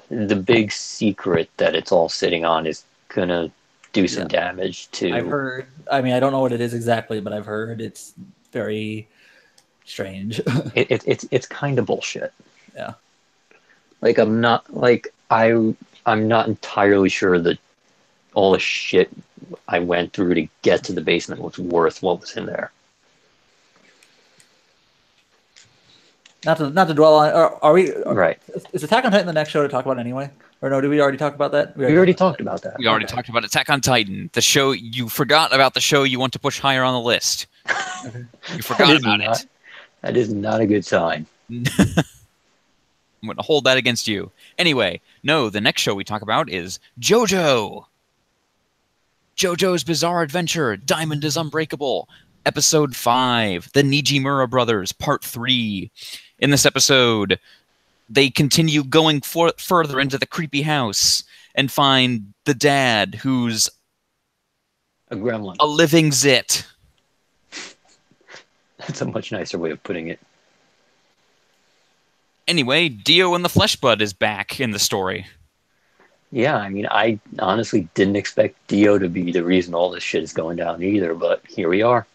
the big secret that it's all sitting on is gonna do some damage to. I've heard. I mean, I don't know what it is exactly, but I've heard it's very strange. It's kind of bullshit. Yeah. Like I'm not entirely sure that all the shit I went through to get to the basement was worth what was in there. Not to dwell on. Are we right? Is Attack on Titan the next show to talk about anyway? Or no? Did we already talk about that? We already talked about that. We already talked about Attack on Titan, the show you forgot about. The show you want to push higher on the list. You forgot about it. That is not a good sign. I'm going to hold that against you. Anyway, no, the next show we talk about is JoJo. JoJo's Bizarre Adventure, Diamond is Unbreakable, Episode 5, The Nijimura Brothers, Part 3. In this episode, they continue going further into the creepy house and find the dad, who's a gremlin, a living zit. That's a much nicer way of putting it. Anyway, Dio and the Flesh Bud is back in the story. Yeah, I mean, I honestly didn't expect Dio to be the reason all this shit is going down either, but here we are.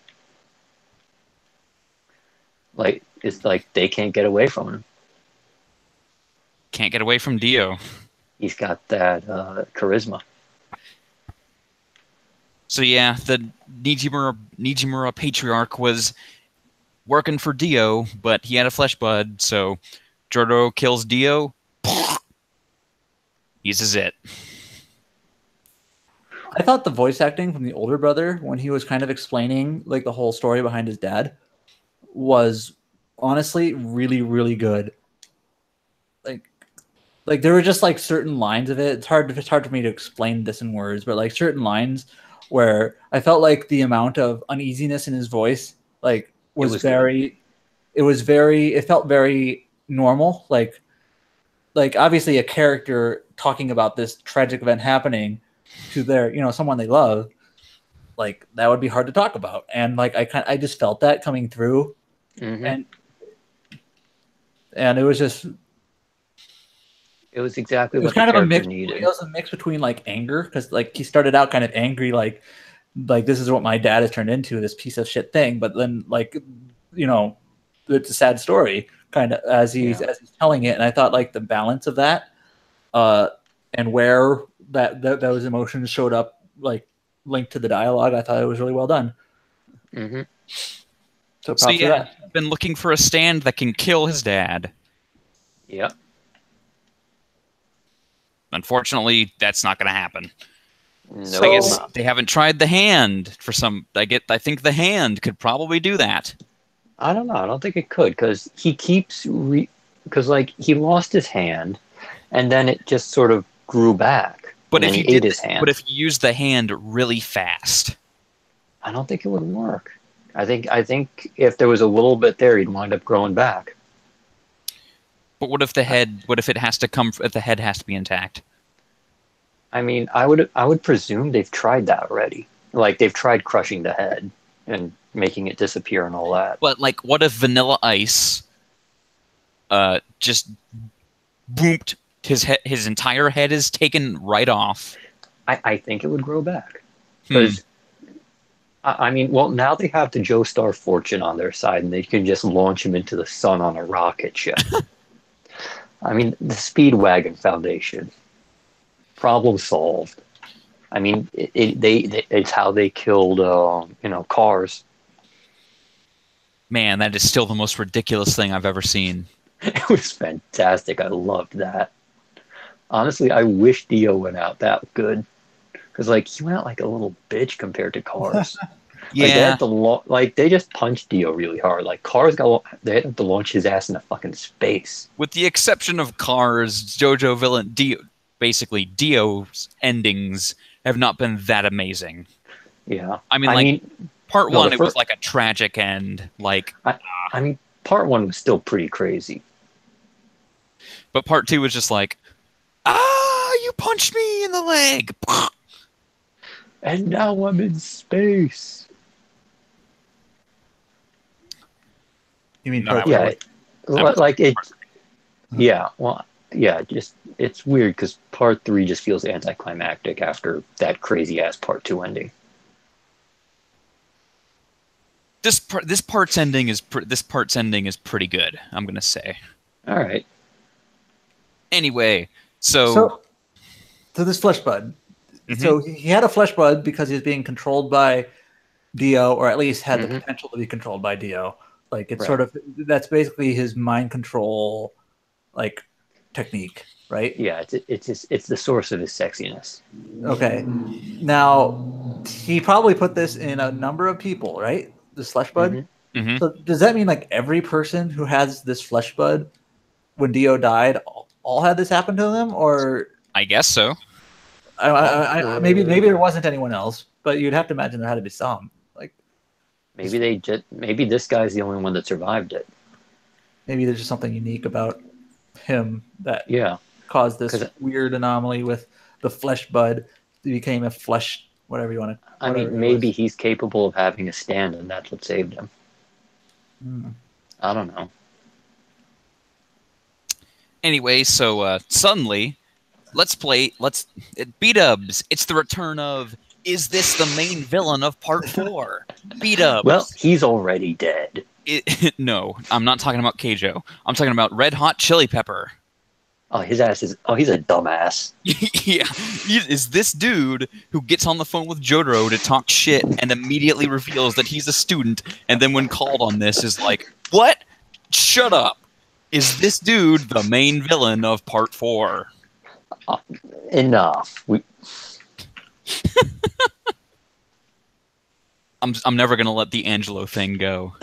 Like, it's like they can't get away from him. Can't get away from Dio. He's got that charisma. So yeah, the Nijimura patriarch was working for Dio, but he had a flesh bud, so Jotaro kills Dio. Uses it. I thought the voice acting from the older brother, when he was kind of explaining like the whole story behind his dad, was honestly really, really good. Like there were just like certain lines of it. It's hard for me to explain this in words, but like certain lines where I felt like the amount of uneasiness in his voice like it felt very normal. Like obviously a character talking about this tragic event happening to their, someone they love, like that would be hard to talk about. And like I just felt that coming through. Mm-hmm. And it was just it was exactly what kind of a mix needed. It was a mix between like anger, because like he started out kind of angry, like this is what my dad has turned into, this piece of shit thing, but then like it's a sad story kind of as he's telling it. And I thought like the balance of that and where those emotions showed up like linked to the dialogue, I thought it was really well done. Mm-hmm. So props for that. Been looking for a stand that can kill his dad. Yep. Unfortunately, that's not going to happen. No, so I guess they haven't tried the hand for some. I think the hand could probably do that. I don't know. I don't think it could, because he keeps like he lost his hand, and then it just sort of grew back. But if he you ate his hand, but if you use the hand really fast, I don't think it would work. I think if there was a little bit there, he'd wind up growing back. But what if the head? What if it has to come? If the head has to be intact? I mean, I would presume they've tried that already. Like they've tried crushing the head and making it disappear and all that. But like, what if Vanilla Ice, just boomed his head? His entire head is taken right off. I think it would grow back because. I mean, well, now they have the Joestar Fortune on their side, and they can just launch him into the sun on a rocket ship. I mean, the Speedwagon Foundation. Problem solved. I mean, it's how they killed, cars. Man, that is still the most ridiculous thing I've ever seen. It was fantastic. I loved that. Honestly, I wish Dio went out that good. Because, like, he went out like a little bitch compared to Cars. Yeah. Like, they just punched Dio really hard. Like, they had to launch his ass into fucking space. With the exception of Cars, JoJo villain basically Dio's endings have not been that amazing. Yeah. I mean, part one, it was like a tragic end. Like, I mean, part one was still pretty crazy. But part two was just like, you punched me in the leg. And now I'm in space. You mean No, it's weird because part three just feels anticlimactic after that crazy ass part two ending. This part's ending is pretty good, I'm gonna say. All right. Anyway, so this flesh bud. Mm-hmm. So he had a flesh bud because he was being controlled by Dio, or at least had the potential to be controlled by Dio. Like it's sort of that's basically his mind control, like technique, right? Yeah, it's the source of his sexiness. Okay. Now he probably put this in a number of people, right? This flesh bud. Mm-hmm. So does that mean like every person who has this flesh bud, when Dio died, all had this happen to them, or? I guess so. Maybe there wasn't anyone else, but you'd have to imagine there had to be some. Like maybe this guy's the only one that survived it. Maybe there's just something unique about him that caused this weird anomaly with the flesh bud. He became a flesh, whatever you want to. I mean, maybe he's capable of having a stand, and that's what saved him. I don't know. Anyway, so suddenly, B-dubs. It's the return of, is this the main villain of part 4? B-dubs. Well, he's already dead. No, I'm not talking about Keijo. I'm talking about Red Hot Chili Pepper. Oh, he's a dumbass. Yeah, he is this dude who gets on the phone with Jotaro to talk shit and immediately reveals that he's a student, and then when called on this is like, what? Shut up. Is this dude the main villain of part 4? Enough. I'm never gonna let the Angelo thing go.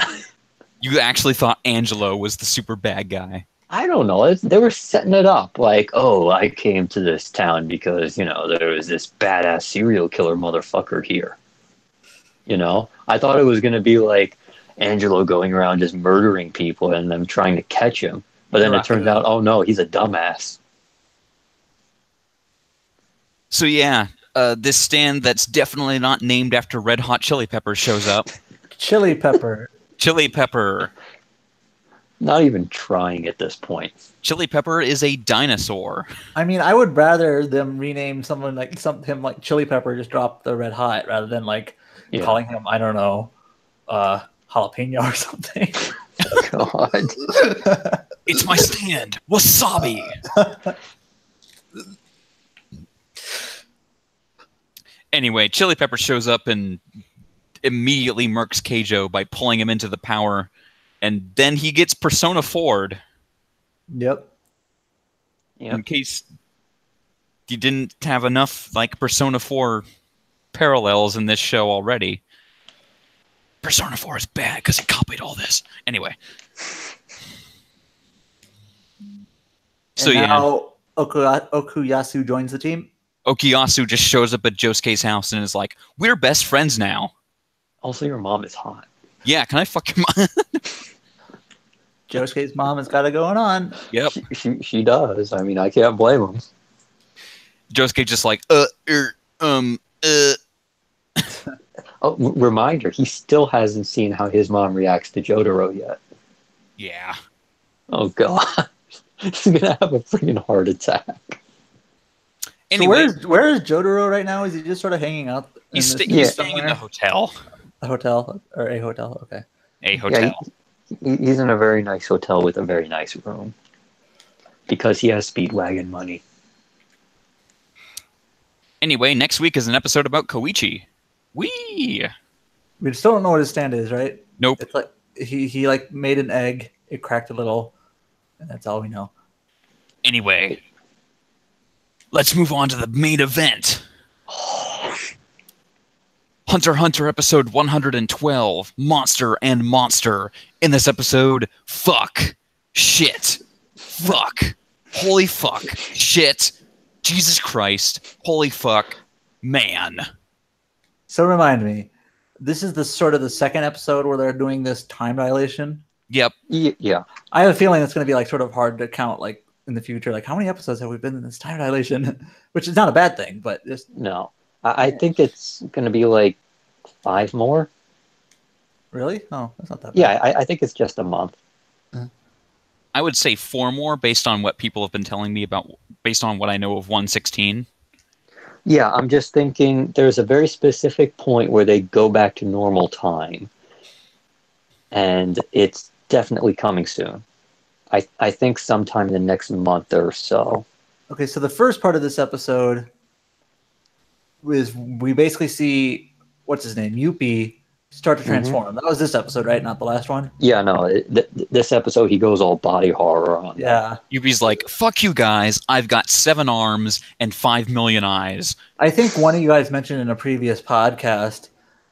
You actually thought Angelo was the super bad guy? I don't know. They were setting it up like, oh, I came to this town because there was this badass serial killer motherfucker here. I thought it was gonna be like Angelo going around just murdering people and them trying to catch him, but then it turns out, oh no, he's a dumbass. So yeah, this stand that's definitely not named after Red Hot Chili Pepper shows up. Chili Pepper. Chili Pepper. Not even trying at this point. Chili Pepper is a dinosaur. I mean, I would rather them rename someone like him like Chili Pepper, just drop the red hot, rather than like calling him, I don't know, jalapeno or something. God. It's my stand. Wasabi. Anyway, Chili Pepper shows up and immediately murks Keijo by pulling him into the power, and then he gets Persona 4'd. Yep. In case you didn't have enough like Persona 4 parallels in this show already. Persona 4 is bad because it copied all this. Anyway. So now Okuyasu joins the team. Okuyasu just shows up at Josuke's house and is like, we're best friends now. Also, your mom is hot. Yeah, can I fuck your mom? Josuke's mom has got it going on. Yep. She does. I mean, I can't blame him. Josuke just like, Oh, reminder, he still hasn't seen how his mom reacts to Jotaro yet. Yeah. Oh, God. He's going to have a freaking heart attack. Anyway, so where is Jotaro right now? Is he just sort of hanging out? He's staying in the hotel. A hotel? Or a hotel? Okay. A hotel. Yeah, he's in a very nice hotel with a very nice room. Because he has Speedwagon money. Anyway, next week is an episode about Koichi. Whee! We still don't know what his stand is, right? Nope. It's like he like made an egg, it cracked a little, and that's all we know. Anyway, let's move on to the main event. Hunter x Hunter episode 112, Monster and Monster. In this episode, fuck, shit, fuck, holy fuck, shit, Jesus Christ, holy fuck, man. So remind me, this is the sort of the second episode where they're doing this time dilation. Yep. Yeah. I have a feeling it's going to be like sort of hard to count, like in the future. Like, how many episodes have we been in this time dilation? Which is not a bad thing, but just No. I think it's going to be like 5 more. really? Oh, that's not that bad. Yeah, I think it's just a month. I would say 4 more based on what people have been telling me about, based on what I know of 116. Yeah, I'm just thinking there's a very specific point where they go back to normal time. And it's definitely coming soon. I think sometime in the next month or so. Okay, so the first part of this episode is we basically see what's his name, Yuppie, start to transform. That was this episode, right? Not the last one. Yeah, no, this episode he goes all body horror on. Yeah, Yuppie's like, fuck you guys, I've got 7 arms and 5 million eyes. I think one of you guys mentioned in a previous podcast,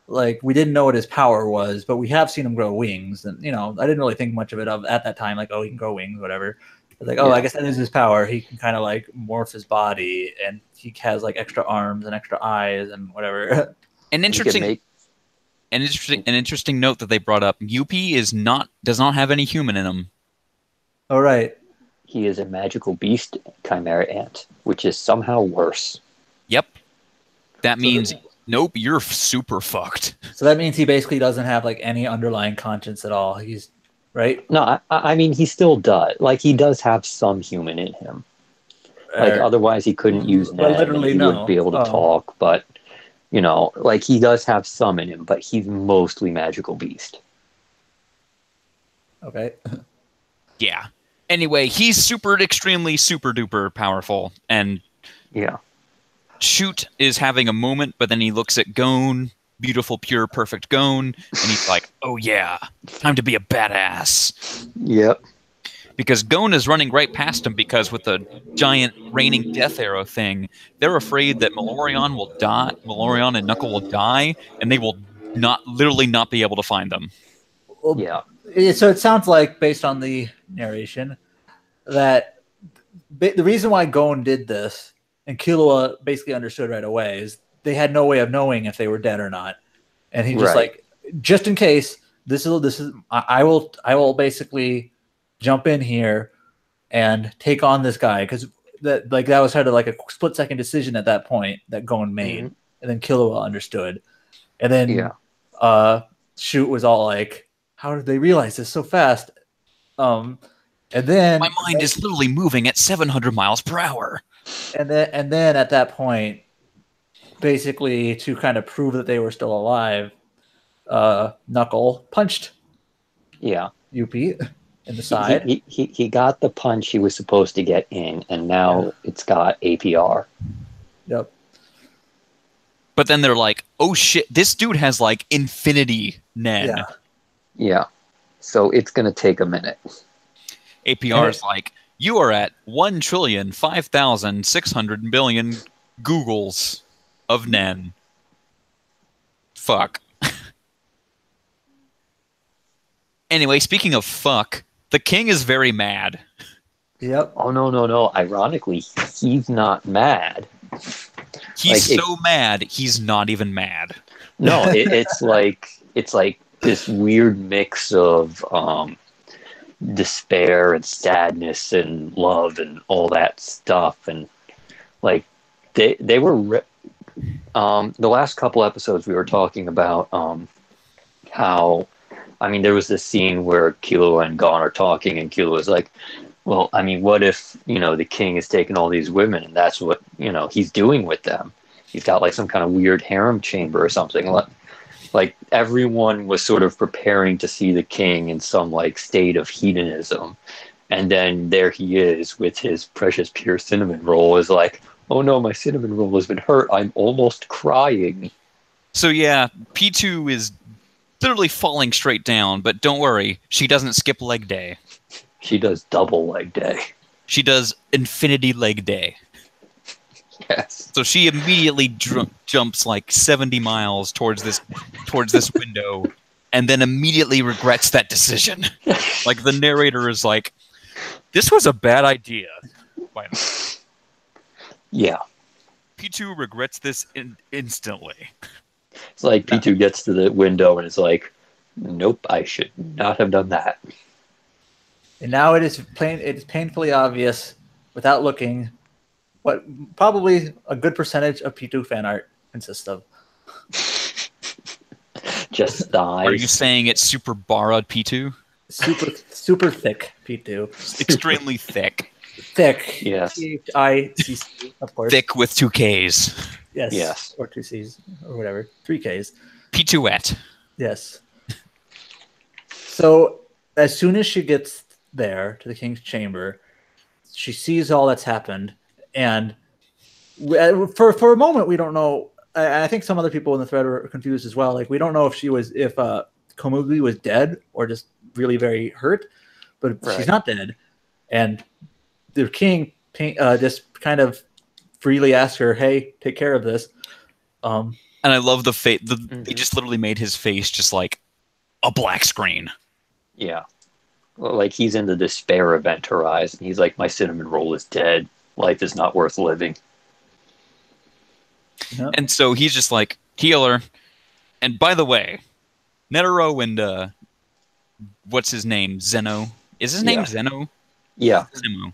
like we didn't know what his power was, but we have seen him grow wings, and I didn't really think much of it at that time. Like, oh, he can grow wings, whatever. But like, oh, Yeah. I guess that is his power. He can kind of like morph his body, and he has like extra arms and extra eyes and whatever. An He can make- An interesting note that they brought up: Yuppie does not have any human in him. All right. He is a magical beast chimera ant, which is somehow worse. Yep. That means nope, you're super fucked. So that means he basically doesn't have like any underlying conscience at all. He's right. No, I mean he still does. Like he does have some human in him. Like otherwise he couldn't use Well, Ned. literally, He no. wouldn't be able to Oh. talk. But like he does have some in him, but he's mostly magical beast. Okay. Yeah. Anyway, he's extremely super duper powerful, and Yeah. Shoot is having a moment, but then he looks at Gon, beautiful, pure, perfect Gon, and he's like, oh yeah, time to be a badass. Yep. Because Gon is running right past him because with the giant raining death arrow thing, they're afraid that Malorion will die, Malorion and Knuckle will die, and they will literally not be able to find them. Well, Yeah. So it sounds like, based on the narration, that the reason why Gon did this, and Killua basically understood right away, is they had no way of knowing if they were dead or not, and he just Right. like, just in case, this is I will basically jump in here and take on this guy, because that was kind of like a split second decision at that point that Gon made, Mhm. and then Killua understood, and then Yeah. Shoot was all like, how did they realize this so fast? And then My mind is literally moving at 700 miles per hour. and then at that point, basically to kind of prove that they were still alive, Knuckle punched Yeah. Yuppie in the side. He got the punch he was supposed to get in, and now it's got APR. Yep. But then they're like, oh shit, this dude has like infinity Nen. Yeah. Yeah. So it's going to take a minute. APR is like, you are at 1,005,600 billion Googles of Nen. Fuck. Anyway, speaking of fuck, the king is very mad. Yep. Oh, no. Ironically, he's not mad. He's Like, so mad, he's not even mad. No, it's like this weird mix of despair and sadness and love and all that stuff. And like they were the last couple episodes we were talking about how, I mean, there was this scene where Killua and Gon are talking, and Killua was like, well, I mean, what if, the king has taken all these women and that's what, he's doing with them? He's got like some kind of weird harem chamber or something. Like everyone was sort of preparing to see the king in some like state of hedonism. And then there he is with his precious pure cinnamon roll, is like, oh no, my cinnamon roll has been hurt. I'm almost crying. So yeah, P2 is literally falling straight down, but don't worry, she doesn't skip leg day. She does double leg day. She does infinity leg day. Yes. So she immediately jumps like 70 miles towards this window, and then immediately regrets that decision. Like the narrator is like, "This was a bad idea." Yeah. P2 regrets this instantly. It's like P2 gets to the window and is like, nope, I should not have done that. And now it is painfully obvious, without looking, what probably a good percentage of P2 fan art consists of. Just thighs. Are you saying it's super borrowed P2? Super thick P2. Extremely thick. Thick. Yes. Thick, of course. Thick with 2 Ks. Yes. Yes. Or 2 Cs or whatever. 3 Ks. P2-ette. Yes. So as soon as she gets there to the king's chamber, she sees all that's happened, and for a moment we don't know. I think some other people in the thread were confused as well. Like, we don't know if Komugi was dead or just really very hurt, but she's not dead, and the king just kind of freely asked her, "Hey, take care of this." And I love the face. He just literally made his face just like a black screen. Yeah. Well, like, he's in the despair event her eyes, and he's like, my cinnamon roll is dead. Life is not worth living. Yeah. And so he's just like, heal her. And by the way, Netero and what's his name? Zeno. Is his name Zeno? Yeah. Zemo.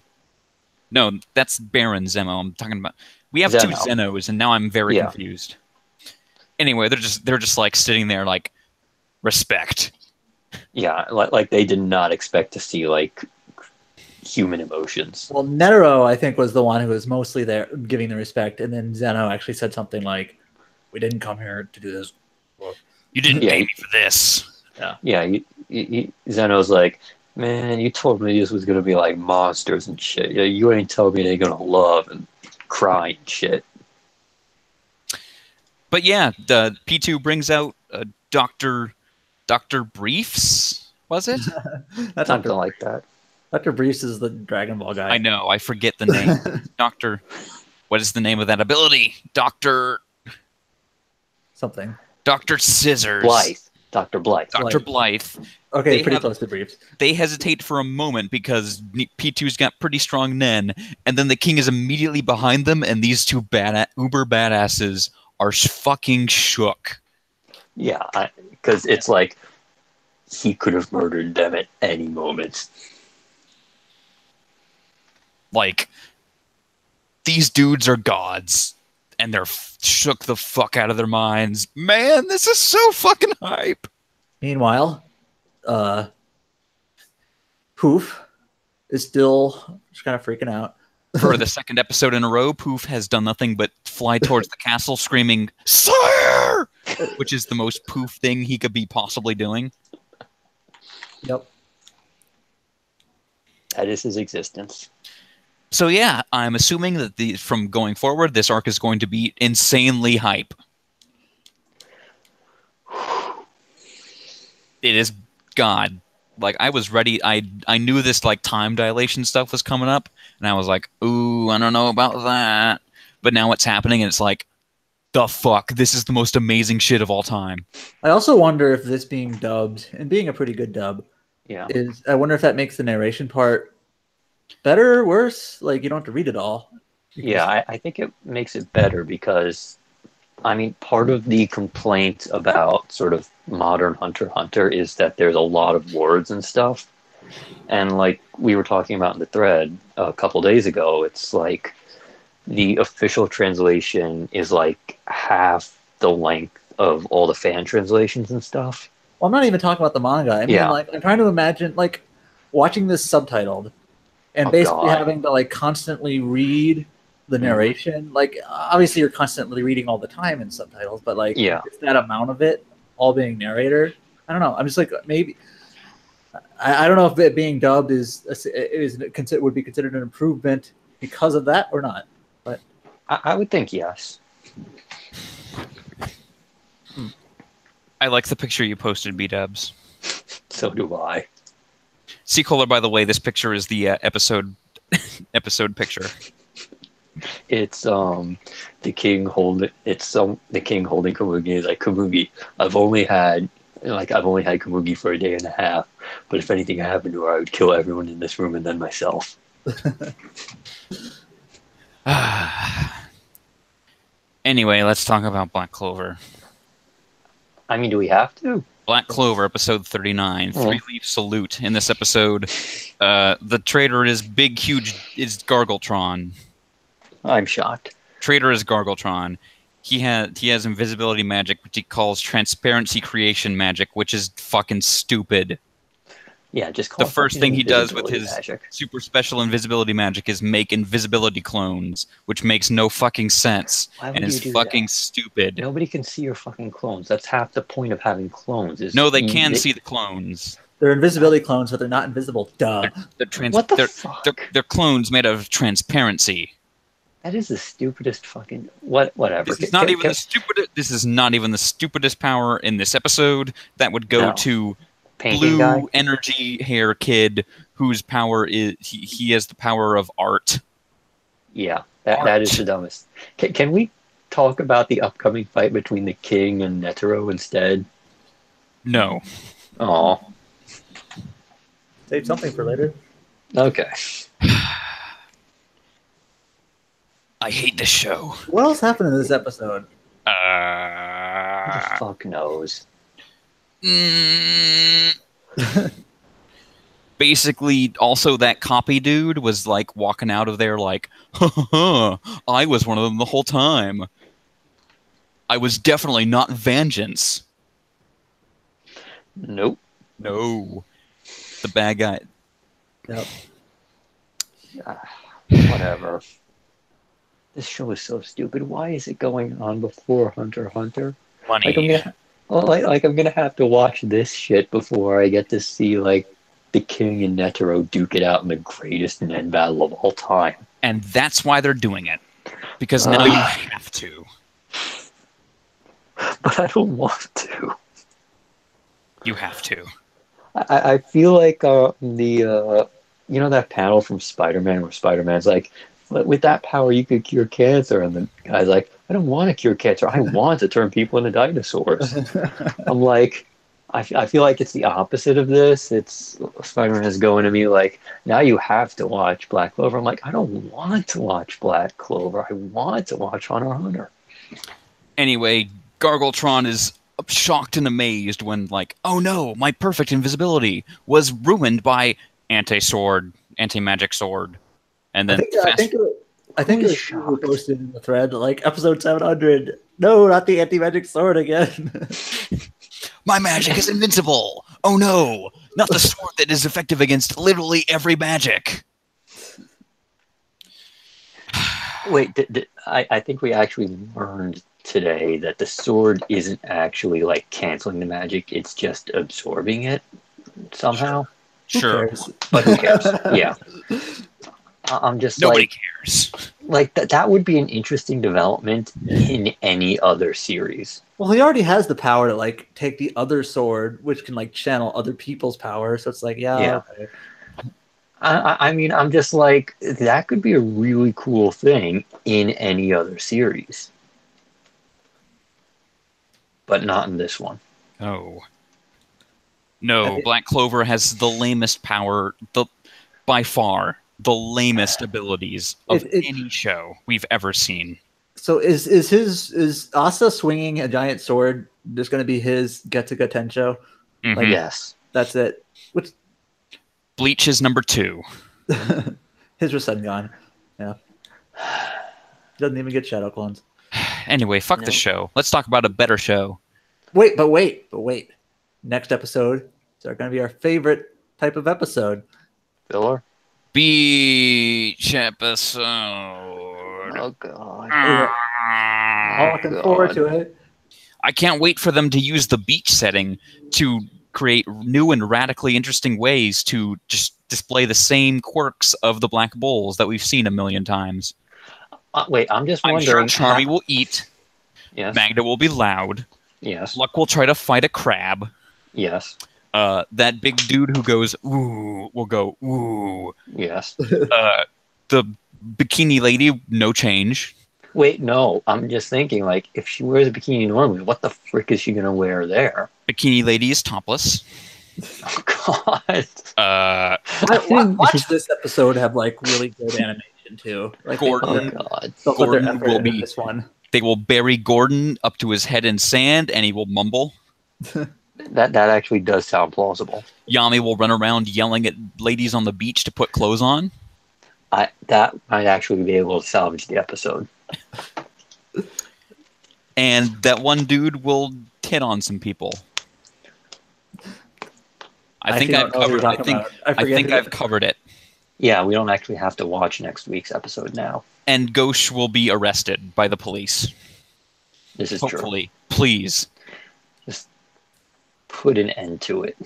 No, that's Baron Zemo. I'm talking about. We have Zeno. 2 Zenos, and now I'm very confused. Anyway, they're just like sitting there like, respect. Yeah, like they did not expect to see like human emotions. Well, Netero, I think, was the one who was mostly there giving the respect, and then Zeno actually said something like, "We didn't come here to do this. You didn't pay me for this." Yeah. Yeah. Zeno's like, man, you told me this was gonna be like monsters and shit. You ain't telling me they're gonna love and cry and shit. But yeah, the P2 brings out Dr. Briefs, was it? That's Something like that. Dr. Briefs is the Dragon Ball guy. I know, I forget the name. What is the name of that ability? Dr. Scissors. Blythe. Dr. Blythe. Dr. Blythe. Okay, pretty close to Briefs. They hesitate for a moment because P2's got pretty strong Nen, and then the king is immediately behind them, and these 2 uber badasses are fucking shook. Yeah, because it's like he could have murdered them at any moment. Like, these dudes are gods, and they're shook the fuck out of their minds. Man, this is so fucking hype. Meanwhile, Poof is still just kind of freaking out. For the 2nd episode in a row, Poof has done nothing but fly towards the castle screaming, "Sire!" which is the most Poof thing he could be possibly doing. Yep. That is his existence. So yeah, I'm assuming that from going forward, this arc is going to be insanely hype. It is God. Like, I was ready. I knew this like time dilation stuff was coming up, and I was like, ooh, I don't know about that. But now it's happening, and it's like, the fuck, this is the most amazing shit of all time. I also wonder if this being dubbed, and being a pretty good dub, I wonder if that makes the narration part better or worse? Like, you don't have to read it all. Yeah, I think it makes it better because, I mean, part of the complaint about sort of modern Hunter x Hunter is that there's a lot of words and stuff. And like we were talking about in the thread a couple days ago, it's like the official translation is like half the length of all the fan translations and stuff. Well, I'm not even talking about the manga. I mean, like, I'm trying to imagine, like, watching this subtitled and basically having to, like, constantly read the narration. Like, obviously you're constantly reading all the time in subtitles, but, like, it's that amount of it all being narrator. I don't know. I'm just like, maybe... I don't know if it being dubbed would be considered an improvement because of that or not. But I would think yes. I like the picture you posted, B-dubs. So do I. Seacola, by the way, this picture is the episode picture. It's the king holding Komugi. He's like, Komugi, I've only had Komugi for a day and a half, but if anything happened to her, I would kill everyone in this room and then myself. Anyway, let's talk about Black Clover. I mean, do we have to? Black Clover, episode 39, Three-Leaf Salute. In this episode, the traitor is is Gargletron. I'm shocked. Traitor is Gargletron. He has invisibility magic, which he calls transparency creation magic, which is fucking stupid. Yeah, just call the first thing he does with his magic. super special invisibility magic is make invisibility clones, which makes no fucking sense and is fucking stupid. Nobody can see your fucking clones. That's half the point of having clones. No, they can see the clones. They're invisibility clones, but they're not invisible. Duh. What the fuck? They're clones made of transparency. That is the stupidest fucking whatever. This is not even the stupidest power in this episode. That would go to Painting blue guy? energy hair kid whose power is he has the power of art. Yeah, that is the dumbest. Can we talk about the upcoming fight between the king and Netero instead? No. Aw. Save something for later. Okay. I hate this show. What else happened in this episode? Who the fuck knows? Basically, also that copy dude was like walking out of there like, I was one of them the whole time. I was definitely not vengeance. Nope. No. The bad guy. Yep. Whatever. This show is so stupid. Why is it going on before Hunter x Hunter? Money. I'm gonna have to watch this shit before I get to see like the King and Netero duke it out in the greatest Nen battle of all time. And that's why they're doing it. Because now you have to. But I don't want to. You have to. I feel like that panel from Spider-Man where Spider-Man's like, with that power you could cure cancer, and the guy's like, I don't want to cure cancer, I want to turn people into dinosaurs. I'm like, I feel like it's the opposite of this. It's Spider-Man is going to me like, now you have to watch Black Clover. I'm like, I don't want to watch Black Clover, I want to watch Hunter x Hunter. Anyway, Gargletron is shocked and amazed when like, oh no, my perfect invisibility was ruined by anti-magic sword. And then I think it was you posted in the thread like episode 700. No, not the anti-magic sword again. My magic is invincible. Oh no, not the sword that is effective against literally every magic. Wait, I think we actually learned today that the sword isn't actually like canceling the magic, it's just absorbing it somehow. Sure. But who cares? Yeah. I'm just nobody cares. Like that would be an interesting development in any other series. Well, he already has the power to like take the other sword, which can like channel other people's power. So it's like, yeah. Okay. I mean, I'm just like, that could be a really cool thing in any other series, but not in this one. Oh. No, Black Clover has the lamest power, by far the lamest abilities of any show we've ever seen. So is Asa swinging a giant sword just going to be his Getsuga Tensho? Mm-hmm. Like, yes, that's it. Bleach is number 2. His Rasengan. Yeah. Doesn't even get shadow clones. Anyway, fuck the show. Let's talk about a better show. Wait. Next episode is going to be our favorite type of episode. Filler? Beach episode. Oh, God. I'm looking forward to it. I can't wait for them to use the beach setting to create new and radically interesting ways to just display the same quirks of the Black Bulls that we've seen a million times. Wait, I'm just I'm sure wondering. Charmy will eat. Yes. Magda will be loud. Yes. Luck will try to fight a crab. Yes. That big dude who goes ooh will go ooh. Yes. The bikini lady, no change. Wait, no. I'm just thinking, like, if she wears a bikini normally, what the frick is she gonna wear there? Bikini lady is topless. Oh God. Watch this episode have like really good animation too. Like Gordon, God. they'll put their Gordon effort will into be. this one. They will bury Gordon up to his head in sand, and he will mumble. That actually does sound plausible. Yami will run around yelling at ladies on the beach to put clothes on. That might actually be able to salvage the episode. And that one dude will hit on some people. I think I've covered. I think I've covered it. Yeah, we don't actually have to watch next week's episode now. And Ghosh will be arrested by the police. This is Hopefully. true. Please. Just put an end to it.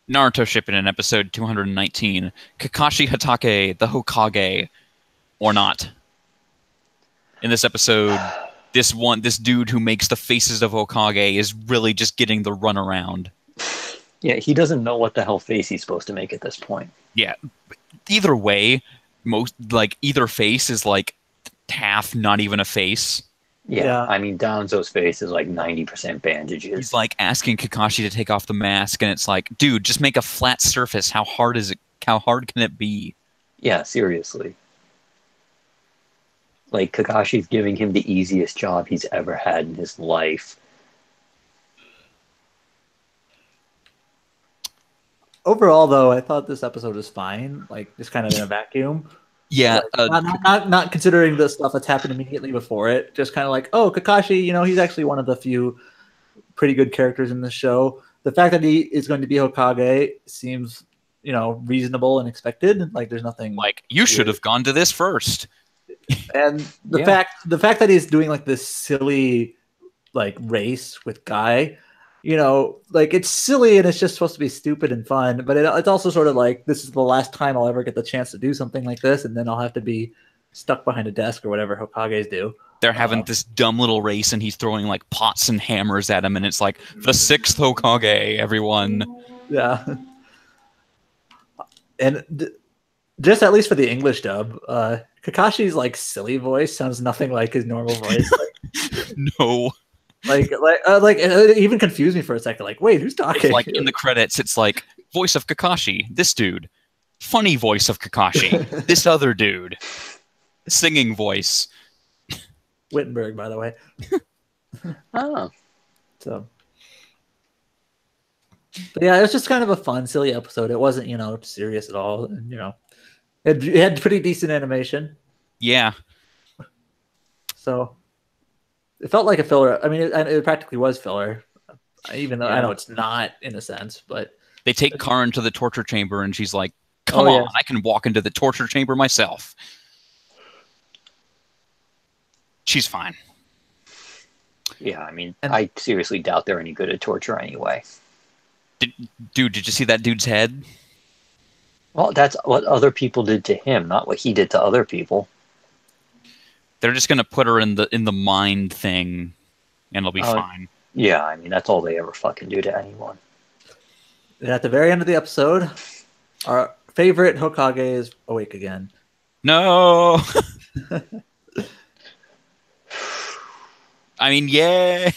Naruto shipping in episode 219. Kakashi Hatake, the Hokage, or not. In this episode, this dude who makes the faces of Hokage is really just getting the runaround. Yeah, he doesn't know what the hell face he's supposed to make at this point. Yeah. Either way, either face is like half not even a face. Yeah. I mean, Danzo's face is like 90% bandages. He's like asking Kakashi to take off the mask, and it's like, dude, just make a flat surface. How hard is it? How hard can it be? Yeah, seriously. Like, Kakashi's giving him the easiest job he's ever had in his life. Overall, though, I thought this episode was fine. Like, just kind of in a vacuum. Yeah. Like, not considering the stuff that's happened immediately before it. Just kind of like, oh, Kakashi, he's actually one of the few pretty good characters in the show. The fact that he is going to be Hokage seems, reasonable and expected. Like, there's nothing like you should have gone to this first. And the fact that he's doing like this silly like race with Guy, like it's silly and it's just supposed to be stupid and fun, but it's also sort of like this is the last time I'll ever get the chance to do something like this, and then I'll have to be stuck behind a desk or whatever Hokages do. They're having this dumb little race, and he's throwing like pots and hammers at him, and it's like the 6th Hokage, everyone. Yeah. And just at least for the English dub, Kakashi's like silly voice sounds nothing like his normal voice. No. It even confused me for a second. Like, wait, who's talking? It's like in the credits, it's like voice of Kakashi, this dude. Funny voice of Kakashi, this other dude. Singing voice. Wittenberg, by the way. Oh. So. But yeah, it was just kind of a fun, silly episode. It wasn't, serious at all. And, it had pretty decent animation. Yeah. So it felt like a filler. I mean, it practically was filler, even though I know it's not in a sense. But they take Karin to the torture chamber, and she's like, "Come on, I can walk into the torture chamber myself." She's fine. Yeah, I mean, I seriously doubt they're any good at torture anyway. Did you see that dude's head? Well, that's what other people did to him, not what he did to other people. They're just gonna put her in the mind thing, and it'll be fine. Yeah, I mean, that's all they ever fucking do to anyone. And at the very end of the episode, our favorite Hokage is awake again. No. I mean, yeah.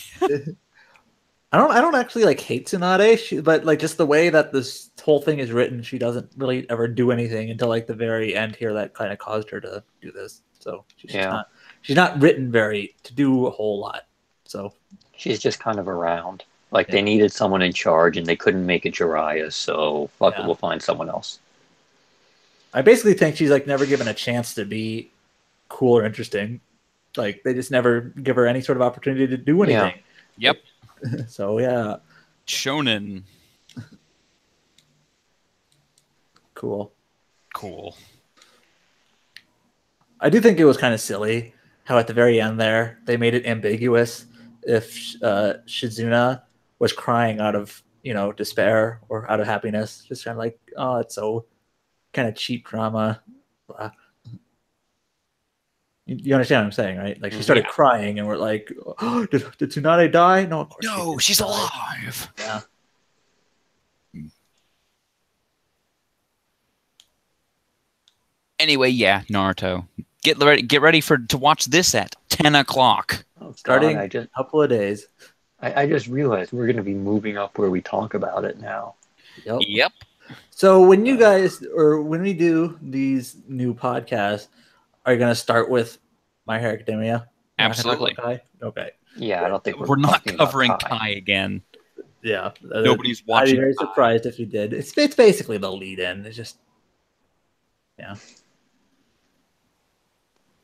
I don't actually like hate Tsunade, but like just the way that this whole thing is written, she doesn't really ever do anything until like the very end here that kind of caused her to do this. So she's not written to do a whole lot. So she's just kind of around. Like they needed someone in charge and they couldn't make it Jiraiya, so fuck it, we'll find someone else. I basically think she's like never given a chance to be cool or interesting. Like they just never give her any sort of opportunity to do anything. Yeah. Yep. So yeah. Shonen. Cool. Cool. I do think it was kind of silly how at the very end there they made it ambiguous if Shizuna was crying out of despair or out of happiness, just kind of like, oh, it's so kind of cheap drama. You understand what I'm saying, right? Like she started crying, and we're like, oh, did Tsunade die? No, of course. No, she's alive. Yeah. Anyway, yeah, Naruto. Get ready to watch this at 10 o'clock. Oh, Starting God, a couple of days. I just realized we're going to be moving up where we talk about it now. Yep. So when you guys, or when we do these new podcasts, are you going to start with My Hero Academia? Absolutely. Okay. Yeah, I don't think We're not talking about covering Kai again. Yeah. Nobody's watching. I'd be very surprised if you did. It's basically the lead-in. It's just, yeah.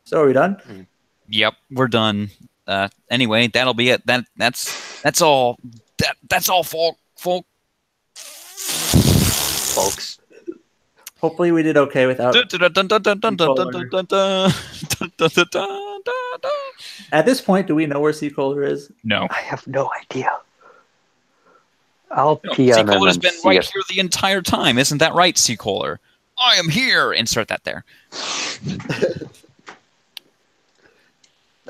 So are we done? Yep, we're done. Anyway, that'll be it. That's all. That's all, folks. Hopefully we did okay without. At this point, do we know where Seacoler is? No. I have no idea. I'll PM him Seacoler's and been see right if... here the entire time. Isn't that right, Seacoler? I am here. Insert that there.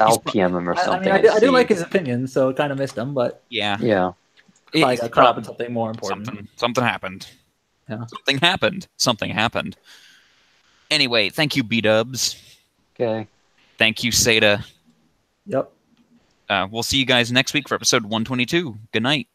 I'll PM him or something. I do like his opinion, so kind of missed him, but yeah. I got caught up in something more important. Something happened. Yeah. Something happened. Anyway, thank you, B-dubs. Okay. Thank you, Seda. Yep. We'll see you guys next week for episode 122. Good night.